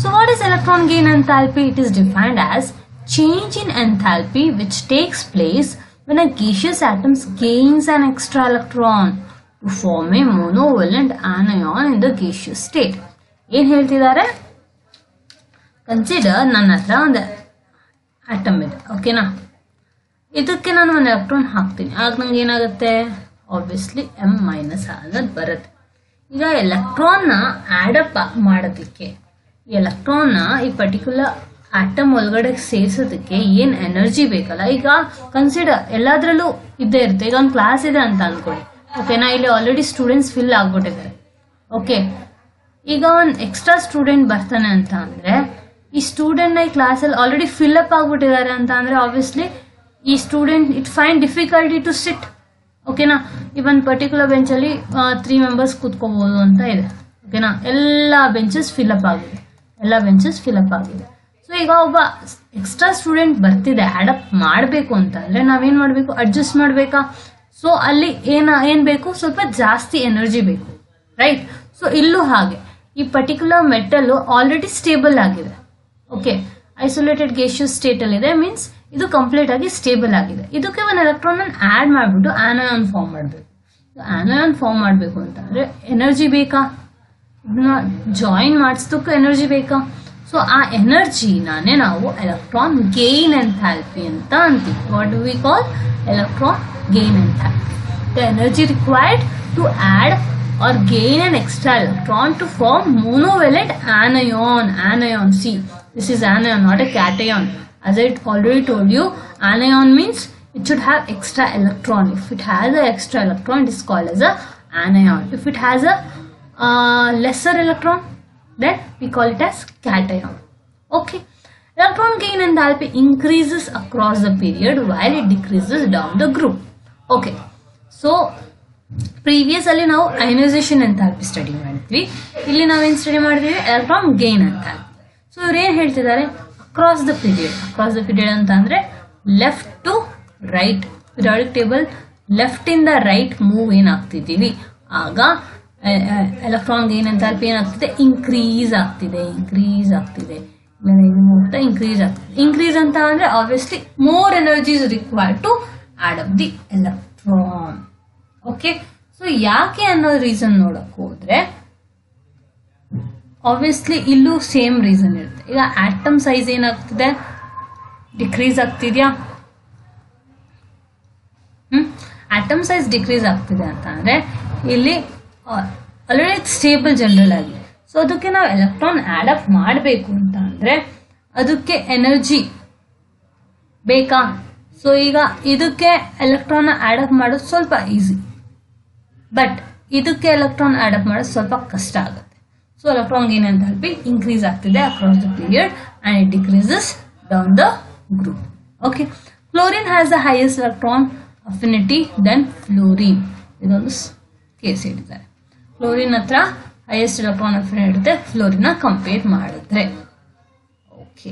So what is electron gain enthalpy? It is defined as change in enthalpy which takes place when a gaseous atom gains an extra electron to form a monovalent anion in the gaseous state. ಏನು ಹೇಳ್ತಿದ್ದಾರೆ, consider ನನ್ನ ಹತ್ರ ಒಂದು atom ಇದೆ, ಓಕೆನಾ? ಇದಕ್ಕೆ ನಾನು ಒಂದು ಎಲೆಕ್ಟ್ರಾನ್ ಹಾಕ್ತೀನಿ, ಆಗ ನಂಗೆ ಏನಾಗುತ್ತೆ, ಆಬ್ವಿಯಸ್ಲಿ ಎಮ್ ಮೈನಸ್ ಅನ್ನೋದು ಬರುತ್ತೆ. ಈಗ ಎಲೆಕ್ಟ್ರಾನ್ನ ಆಡಪ್ ಮಾಡೋದಕ್ಕೆ, ಈ ಎಲೆಕ್ಟ್ರಾನ್ನ ಈ ಪರ್ಟಿಕ್ಯುಲರ್ ಆಟಮ್ ಒಳಗಡೆ ಸೇರಿಸೋದಕ್ಕೆ ಏನು ಎನರ್ಜಿ ಬೇಕಲ್ಲ, ಈಗ ಕನ್ಸಿಡರ್ ಎಲ್ಲದರಲ್ಲೂ ಇದ್ದೇ ಇರುತ್ತೆ. ಈಗ ಒಂದು ಕ್ಲಾಸ್ ಇದೆ ಅಂತ ಅಂದ್ಕೊಳ್ಳಿ, ಓಕೆನಾ? ಇಲ್ಲಿ ಆಲ್ರೆಡಿ ಸ್ಟೂಡೆಂಟ್ಸ್ ಫಿಲ್ ಆಗ್ಬಿಟ್ಟಿದ್ದಾರೆ. ಓಕೆ, ಈಗ ಒಂದು ಎಕ್ಸ್ಟ್ರಾ ಸ್ಟೂಡೆಂಟ್ ಬರ್ತಾನೆ ಅಂತ ಅಂದರೆ ಈ ಸ್ಟೂಡೆಂಟ್ನ ಈ ಕ್ಲಾಸಲ್ಲಿ ಆಲ್ರೆಡಿ ಫಿಲ್ಅಪ್ ಆಗಿಬಿಟ್ಟಿದ್ದಾರೆ ಅಂತ ಅಂದರೆ ಆಬ್ವಿಯಸ್ಲಿ ಈ student it find difficulty to sit. ಓಕೆನಾ? ಇವನ್ ಪರ್ಟಿಕ್ಯುಲರ್ ಬೆಂಚಲ್ಲಿ 3 ಮೆಂಬರ್ಸ್ ಕೂತ್ಕೋಬೋದು ಅಂತ ಇದೆ. ಓಕೆನಾ? ಎಲ್ಲ ಬೆಂಚಸ್ ಫಿಲ್ಅಪ್ ಆಗಿದೆ. ಸೊ ಈಗ ಒಬ್ಬ ಎಕ್ಸ್ಟ್ರಾ ಸ್ಟೂಡೆಂಟ್ ಬರ್ತಿದೆ, ಆಡಪ್ ಮಾಡಬೇಕು ಅಂತಂದರೆ ನಾವೇನು ಮಾಡಬೇಕು, ಅಡ್ಜಸ್ಟ್ ಮಾಡಬೇಕಾ? ಸೊ ಅಲ್ಲಿ ಏನು ಬೇಕು, ಸ್ವಲ್ಪ ಜಾಸ್ತಿ ಎನರ್ಜಿ ಬೇಕು, ರೈಟ್? ಸೊ ಇಲ್ಲೂ ಹಾಗೆ ಈ ಪರ್ಟಿಕ್ಯುಲರ್ ಮೆಟಲ್ ಆಲ್ರೆಡಿ ಸ್ಟೇಬಲ್ ಆಗಿದೆ. ಓಕೆ, ಐಸೋಲೇಟೆಡ್ ಗೇಷಿಯಸ್ ಸ್ಟೇಟಲ್ಲಿದೆ, ಮೀನ್ಸ್ ಇದು ಕಂಪ್ಲೀಟ್ ಆಗಿ ಸ್ಟೇಬಲ್ ಆಗಿದೆ. ಇದಕ್ಕೆ ಒಂದು ಎಲೆಕ್ಟ್ರಾನ್ ಆ್ಯಡ್ ಮಾಡಿಬಿಟ್ಟು ಆನಯಾನ್ ಫಾರ್ಮ್ ಮಾಡಬೇಕು. ಆನಯಾನ್ ಫಾರ್ಮ್ ಮಾಡಬೇಕು ಅಂತಂದರೆ ಎನರ್ಜಿ ಬೇಕಾ? ಇದನ್ನ ಜಾಯಿನ್ ಮಾಡಿಸೋದಕ್ಕೂ ಎನರ್ಜಿ ಬೇಕಾ? ಸೊ ಆ ಎನರ್ಜಿನೇ ನಾವು ಎಲೆಕ್ಟ್ರಾನ್ ಗೇನ್ ಎಂಥಾಲ್ಪಿ ಅಂತ ಅಂತೀವಿ. What do we call? Electron gain enthalpy. The energy required to add or gain an extra electron to form monovalent anion. See, this is anion, not a cation. As I already told you, anion means it should have extra electron. If it has an extra electron, it is called as a anion. If it has a lesser electron, then we call it as cation. Okay, electron gain enthalpy increases across the period while it decreases down the group. Okay, so previous ಅಲ್ಲಿ ನಾವು ionisation enthalpy study ಮಾಡಿದ್ವಿ, ಇಲ್ಲಿ ನಾವೇನು study ಮಾಡಿದ್ವಿ, electron gain enthalpy. So ಇವ್ರು ಏನು ಹೇಳ್ತಿದ್ದಾರೆ, across the period ಅಂತ ಅಂದರೆ left to right periodic table left ಇಂದ ರೈಟ್ ಮೂವ್ ಏನಾಗ್ತಿದ್ದೀವಿ, ಆಗ ಎಲೆಕ್ಟ್ರಾನ್ ಗೇನ್ ಎಂಥಾಲ್ಪಿ ಏನಾಗ್ತಿದೆ, ಇಂಕ್ರೀಸ್ ಆಗ್ತಿದೆ. ಇಂಕ್ರೀಸ್ ಅಂತ ಅಂದ್ರೆ obviously more energy is required to add up the electron. Okay, so ಯಾಕೆ ಅನ್ನೋ ರೀಸನ್ ನೋಡಕ್ ಹೋದ್ರೆ ಆಬ್ವಿಯಸ್ಲಿ ಇಲ್ಲೂ ಸೇಮ್ ರೀಸನ್ ಇರುತ್ತೆ. ಈಗ ಆಟಮ್ ಸೈಜ್ ಏನಾಗ್ತಿದೆ, ಡಿಕ್ರೀಸ್ ಆಗ್ತಿದ್ಯಾ? ಆಟಮ್ ಸೈಜ್ ಡಿಕ್ರೀಸ್ ಆಗ್ತಿದೆ ಅಂತ ಅಂದ್ರೆ ಇಲ್ಲಿ ಆಲ್ರೆಡಿ ಸ್ಟೇಬಲ್ ಜನರಲ್ ಆಗಿ. ಸೊ ಅದಕ್ಕೆ ನಾವು ಎಲೆಕ್ಟ್ರಾನ್ ಆಡ್ ಅಪ್ ಮಾಡಬೇಕು ಅಂತ ಅಂದ್ರೆ ಅದಕ್ಕೆ ಎನರ್ಜಿ ಬೇಕಾ? ಸೊ ಈಗ ಇದಕ್ಕೆ ಎಲೆಕ್ಟ್ರಾನ್ ಆಡ್ ಅಪ್ ಮಾಡೋದು ಸ್ವಲ್ಪ ಈಸಿ, ಬಟ್ ಇದಕ್ಕೆ ಎಲೆಕ್ಟ್ರಾನ್ ಆಡ್ ಅಪ್ ಮಾಡೋದು ಸ್ವಲ್ಪ ಕಷ್ಟ ಆಗುತ್ತೆ. So electron gain enthalpy increase ಆಗ್ತಿದೆ across the period and it decreases down the group. Okay, chlorine has the highest electron affinity then fluorine. ಇದೊಂದು case ಹೇಳಿದ್ದಾರೆ. ಕ್ಲೋರಿನ್ ಹತ್ರ ಹೈಯೆಸ್ಟ್ ಎಲೆಕ್ಟ್ರಾನ್ ಅಫಿನಿಟಿ ಇರುತ್ತೆ fluorine compare ಮಾಡಿದ್ರೆ. Okay,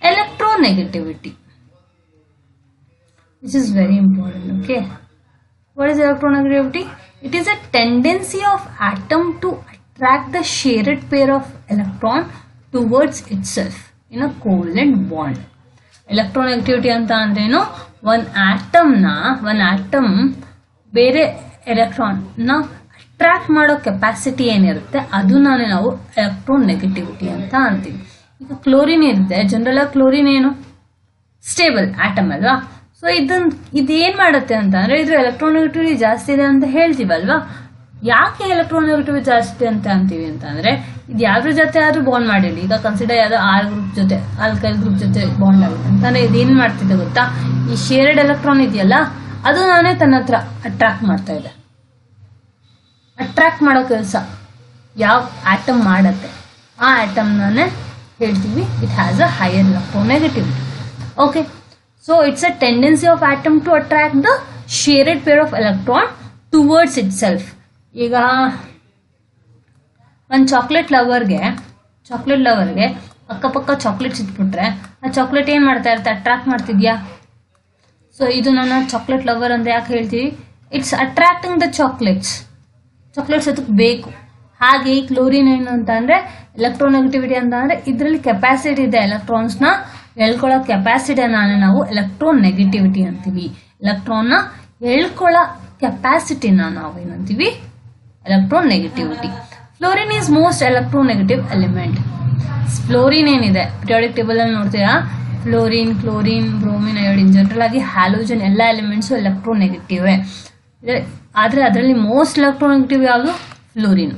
electronegativity, which is very important. Okay, what is electronegativity? It is a tendency of atom to attract the shared pair of electron towards itself in a covalent bond. Electronegativity ಅಂತ ಅಂದ್ರೇನು, ಒಂದು atom ಬೇರೆ electron ನ attract ಮಾಡೋ capacity ಏನಿರುತ್ತೆ ಅದನ್ನ ನಾವು electronegativity ಅಂತ ಅಂತೀವಿ. ಈಗ ಕ್ಲೋರಿನ್ ಇರುತ್ತೆ, ಜನರಲ್ ಆಗಿ ಕ್ಲೋರಿನ್ ಏನು ಸ್ಟೇಬಲ್ ಆಟಮ್ ಅಲ್ವಾ. ಸೊ ಇದೇನ್ ಮಾಡುತ್ತೆ ಅಂತ ಅಂದ್ರೆ ಇದ್ರ ಎಲೆಕ್ಟ್ರೋನೆಗೆಟಿವಿಟಿ ಜಾಸ್ತಿ ಇದೆ ಅಂತ ಹೇಳ್ತೀವಲ್ವಾ. ಯಾಕೆ ಎಲೆಕ್ಟ್ರೋನೆಗೆಟಿವಿಟಿ ಜಾಸ್ತಿ ಅಂತ ಅಂತೀವಿ ಅಂತ ಅಂದ್ರೆ ಇದು ಯಾವ್ದ್ರ ಜೊತೆ ಆದ್ರೂ ಬಾಂಡ್ ಮಾಡಿರಲಿ. ಈಗ ಕನ್ಸಿಡರ್ ಯಾವ್ದೋ ಆಲ್ಕೈಲ್ ಗ್ರೂಪ್ ಜೊತೆ ಬಾಂಡ್ ಆಗುತ್ತೆ ಅಂತಂದ್ರೆ ಇದೇನ್ ಮಾಡ್ತಿದೆ ಗೊತ್ತಾ, ಈ ಶೇರ್ಡ್ ಎಲೆಕ್ಟ್ರಾನ್ ಇದೆಯಲ್ಲ ಅದು ನಾನೇ ತನ್ನ ಹತ್ರ ಅಟ್ರಾಕ್ಟ್ ಮಾಡ್ತಾ ಇದೆ. ಅಟ್ರಾಕ್ಟ್ ಮಾಡೋ ಕೆಲಸ ಯಾವ ಆಟಮ್ ಮಾಡತ್ತೆ ಆ ಆಟಮ್ ನಾನೇ ಹೇಳ್ತೀವಿ it has a higher electronegativity. Okay, so it's a tendency of atom to attract the shared pair of electron towards itself. ಈಗ ಒಂದು ಚಾಕ್ಲೇಟ್ ಲವರ್ಗೆ ಅಕ್ಕಪಕ್ಕ ಚಾಕ್ಲೇಟ್ಸ್ ಇಟ್ಬಿಟ್ರೆ ಆ ಚಾಕ್ಲೇಟ್ ಏನ್ ಮಾಡ್ತಾ ಇರುತ್ತೆ, ಅಟ್ರಾಕ್ಟ್ ಮಾಡ್ತಿದ್ಯಾ? ಸೊ ಇದು ನನ್ನ ಚಾಕ್ಲೇಟ್ ಲವರ್ ಅಂತ ಯಾಕೆ ಹೇಳ್ತೀವಿ, ಇಟ್ಸ್ ಅಟ್ರಾಕ್ಟಿಂಗ್ ದ ಚಾಕ್ಲೇಟ್ಸ್ ಅದಕ್ಕೆ ಬೇಕು. ಹಾಗೆ ಈ ಕ್ಲೋರಿನ್ ಏನು ಅಂತ ಅಂದ್ರೆ ಎಲೆಕ್ಟ್ರೋನೆಗೆಟಿವಿಟಿ ಅಂತ ಅಂದ್ರೆ ಇದರಲ್ಲಿ ಕೆಪಾಸಿಟಿ ಇದೆ, ಎಲೆಕ್ಟ್ರಾನ್ಸ್ ನ ಎಳ್ಕೊಳ್ಳೋ ಕೆಪಾಸಿಟಿನ ನಾವು ಎಲೆಕ್ಟ್ರೋನೆಗೆಟಿವಿಟಿ ಅಂತೀವಿ. ಎಲೆಕ್ಟ್ರಾನ್ ನ ಎಳ್ಕೊಳ್ಳೋ ಕೆಪಾಸಿಟಿನ ನಾವು ಏನಂತೀವಿ, electronegativity. Fluorine is most electronegative element. Fluorine ಏನಿದೆ ಪಿರಿಯಾಡಿಕ್ ಟೇಬಲ್ ಅಲ್ಲಿ ನೋಡ್ತೀರಾ, fluorine, chlorine, bromine, iodine, general ಆಗಿ ಹ್ಯಾಲೋಜನ್ ಎಲ್ಲ ಎಲಿಮೆಂಟ್ಸ್ ಎಲೆಕ್ಟ್ರೋನೆಗೆಟಿವ್. ಆದ್ರೆ ಅದರಲ್ಲಿ ಮೋಸ್ಟ್ ಎಲೆಕ್ಟ್ರೋನೆಗೆಟಿವ್ ಯಾವುದು, fluorine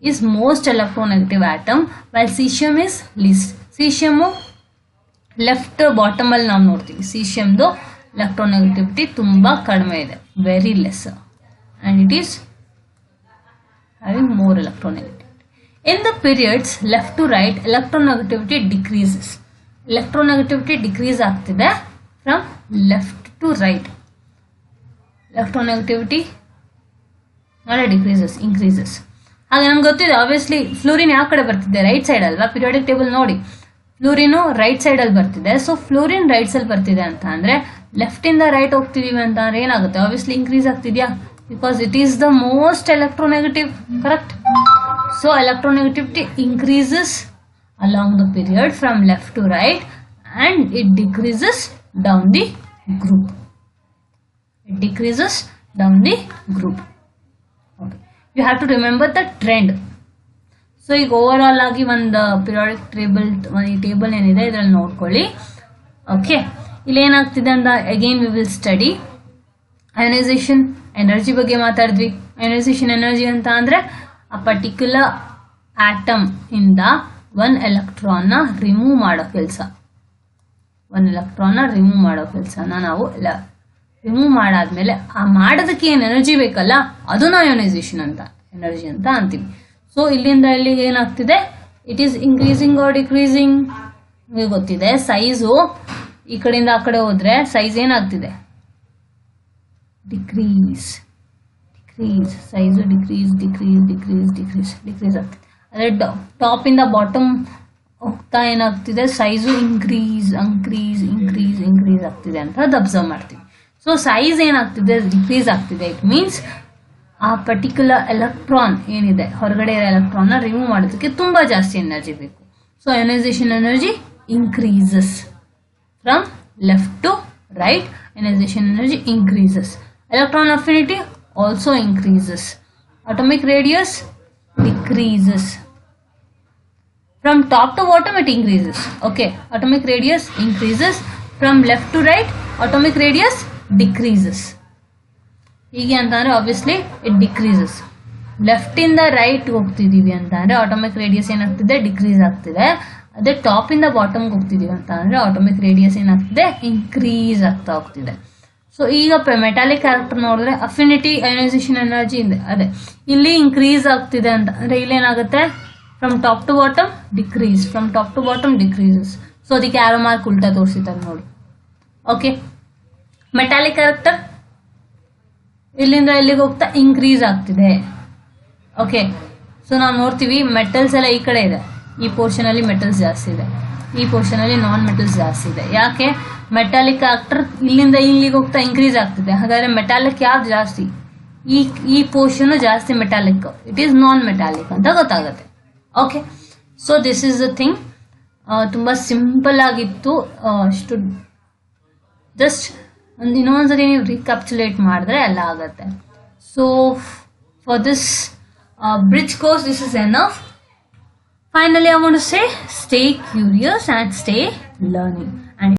is most electronegative atom while cesium is least. cesium left bottom ಅಲ್ಲಿ ನಾವು ನೋಡ್ತೀವಿ, cesiumದು ಎಲೆಕ್ಟ್ರೋನೆಗೆಟಿವಿಟಿ ತುಂಬಾ ಕಡಿಮೆ ಇದೆ, very less, and it is having more electronegativity. In the periods left to right electronegativity decreases. Electronegativity decrease ಆಗ್ತಿದೆ from left to right. Electronegativity ನಾಳೆ decreases, increases. ಹಾಗೆ ನಮ್ಗೆ ಗೊತ್ತಿದೆ ಆಬ್ವಿಯಸ್ಲಿ ಫ್ಲೋರಿನ್ ಯಾವ ಕಡೆ ಬರ್ತಿದೆ, ರೈಟ್ ಸೈಡ್ ಅಲ್ವಾ. ಪಿರಿಯಾಡಿಕ್ ಟೇಬಲ್ ನೋಡಿ, ಫ್ಲೋರಿನು ರೈಟ್ ಸೈಡ್ ಅಲ್ಲಿ ಬರ್ತಿದೆ. ಸೊ ಫ್ಲೋರಿನ್ ರೈಟ್ ಸೈಡ್ ಬರ್ತಿದೆ ಅಂತ ಅಂದ್ರೆ ಲೆಫ್ಟ್ ಇಂದ ರೈಟ್ ಹೋಗ್ತಿದೀವಿ ಅಂತ ಅಂದ್ರೆ ಏನಾಗುತ್ತೆ, ಆಬ್ವಿಯಸ್ಲಿ ಇನ್ಕ್ರೀಸ್ ಆಗ್ತಿದ್ಯಾ, because it is the most electronegative, correct. So electronegativity increases along the period from left to right and it decreases down the group. Okay. You have to remember the trend. So ಈಗ over all ಆಗಿ ಒಂದು periodic table ಏನಿದೆ ಇದರಲ್ಲಿ ನೋಡ್ಕೊಳ್ಳಿ. Okay, ಇಲ್ಲಿ ಏನಾಗ್ತಿದೆ ಅಂತ again we will study ionisation energy ಬಗ್ಗೆ ಮಾತಾಡಿದ್ವಿ. ಅಯನೈಸೇಷನ್ ಎನರ್ಜಿ ಅಂತ ಅಂದ್ರೆ ಆ ಪರ್ಟಿಕ್ಯುಲರ್ ಆಟಮ್ ಇಂದ ಒನ್ ಎಲೆಕ್ಟ್ರಾನ್ನ ರಿಮೂವ್ ಮಾಡೋ ಕೆಲಸನ ನಾವು ರಿಮೂವ್ ಮಾಡಾದ್ಮೇಲೆ ಆ ಮಾಡೋದಕ್ಕೆ ಏನು ಎನರ್ಜಿ ಬೇಕಲ್ಲ ಅದನ್ನ ಅಯೋನೈಸೇಷನ್ ಅಂತ ಎನರ್ಜಿ ಅಂತ ಅಂತೀವಿ. ಸೊ ಇಲ್ಲಿಂದ ಇಲ್ಲಿಗೆ ಏನಾಗ್ತಿದೆ, it is increasing or decreasing. ನಿಮಗೆ ಗೊತ್ತಿದೆ ಸೈಜು ಈ ಕಡೆಯಿಂದ ಆ ಕಡೆ ಹೋದ್ರೆ ಸೈಜ್ ಏನಾಗ್ತಿದೆ, ಡಿಕ್ರೀಸ್. ಸೈಜು ಡಿಕ್ರೀಸ್ ಆಗ್ತಿದೆ. ಅದೇ ಟಾಪ್ ಇಂದ ಬಾಟಮ್ ಹೋಗ್ತಾ ಏನಾಗ್ತಿದೆ, ಸೈಜು ಇನ್ಕ್ರೀಸ್ ಆಗ್ತಿದೆ ಅಂತ ಅದು ಅಬ್ಸರ್ವ್ ಮಾಡ್ತೀವಿ. ಸೊ ಸೈಜ್ ಏನಾಗ್ತಿದೆ ಡಿಕ್ರೀಸ್ ಆಗ್ತಿದೆ. ಇಟ್ ಮೀನ್ಸ್ ಆ ಪರ್ಟಿಕ್ಯುಲರ್ ಎಲೆಕ್ಟ್ರಾನ್ ಏನಿದೆ ಹೊರಗಡೆ ಇರೋ ಎಲೆಕ್ಟ್ರಾನ್ನ ರಿಮೂವ್ ಮಾಡೋದಕ್ಕೆ ತುಂಬ ಜಾಸ್ತಿ ಎನರ್ಜಿ ಬೇಕು. So ionisation energy increases from left to right. Ionisation energy increases. Electron affinity also increases. atomic radius decreases. From top to bottom it increases. Okay, atomic radius increases. From left to right atomic radius decreases. ಹೀಗೆ ಅಂತಂದರೆ obviously it decreases. ಲೆಫ್ಟಿಂದ right ಹೋಗ್ತಿದ್ದೀವಿ ಅಂತ ಅಂದರೆ atomic radius ಏನಾಗ್ತಿದೆ decrease ಆಗ್ತಿದೆ. ಅದೇ ಟಾಪಿಂದ ಬಾಟಮ್ಗೆ ಹೋಗ್ತಿದ್ದೀವಿ ಅಂತ ಅಂದರೆ atomic radius ಏನಾಗ್ತಿದೆ ಇನ್ಕ್ರೀಸ್ ಆಗ್ತಾ ಹೋಗ್ತಿದೆ. ಸೊ ಈಗ ಮೆಟಾಲಿಕ್ ಕ್ಯಾರೆಕ್ಟರ್ ನೋಡಿದ್ರೆ ಅಫಿನಿಟಿ ಅಯನೈಸೇಷನ್ ಎನರ್ಜಿ ಇದೆ ಅದೇ ಇಲ್ಲಿ ಇನ್ಕ್ರೀಸ್ ಆಗ್ತಿದೆ ಅಂತ ಅಂದರೆ ಇಲ್ಲೇನಾಗುತ್ತೆ from top to bottom decrease, from top to bottom decreases. So ಅದಕ್ಕೆ ಆರೋ ಮಾರ್ಕ್ ಉಲ್ಟಾ ತೋರಿಸಿದ್ದಾರೆ ನೋಡಿ. ಓಕೆ, ಮೆಟಾಲಿಕ್ ಕ್ಯಾರೆಕ್ಟರ್ ಇಲ್ಲಿಂದ ಎಲ್ಲಿಗೆ ಹೋಗ್ತಾ ಇನ್ಕ್ರೀಸ್ ಆಗ್ತಿದೆ. ಓಕೆ, ಸೊ ನಾವು ನೋಡ್ತೀವಿ ಮೆಟಲ್ಸ್ ಎಲ್ಲ ಈ ಕಡೆ ಇದೆ, ಈ ಪೋರ್ಷನಲ್ಲಿ ಮೆಟಲ್ಸ್ ಜಾಸ್ತಿ ಇದೆ, ಈ ಪೋರ್ಷನಲ್ಲಿ ನಾನ್ ಮೆಟಲ್ಸ್ ಜಾಸ್ತಿ ಇದೆ. ಯಾಕೆ? ಮೆಟಾಲಿಕ್ ಕ್ಯಾರೆಕ್ಟರ್ ಇಲ್ಲಿಂದ ಇಲ್ಲಿಗೆ ಹೋಗ್ತಾ ಇನ್ಕ್ರೀಸ್ ಆಗ್ತಿದೆ. ಹಾಗಾದ್ರೆ ಮೆಟಾಲಿಕ್ ಯಾವ್ದು ಜಾಸ್ತಿ? ಈ ಪೋರ್ಷನ್ ಜಾಸ್ತಿ metallic, it is non metallic ಅಂತ ಗೊತ್ತಾಗುತ್ತೆ. Okay, so this is the thing. ತುಂಬ ಸಿಂಪಲ್ ಆಗಿತ್ತು. ಅಷ್ಟು ಜಸ್ಟ್ ಇನ್ನೊಂದ್ಸರಿ ನೀವು ರೀಕ್ಯಾಪ್ಚುಲೇಟ್ ಮಾಡಿದ್ರೆ ಎಲ್ಲ ಆಗುತ್ತೆ. So for this bridge course this is enough. Finally I want to say stay curious and stay learning.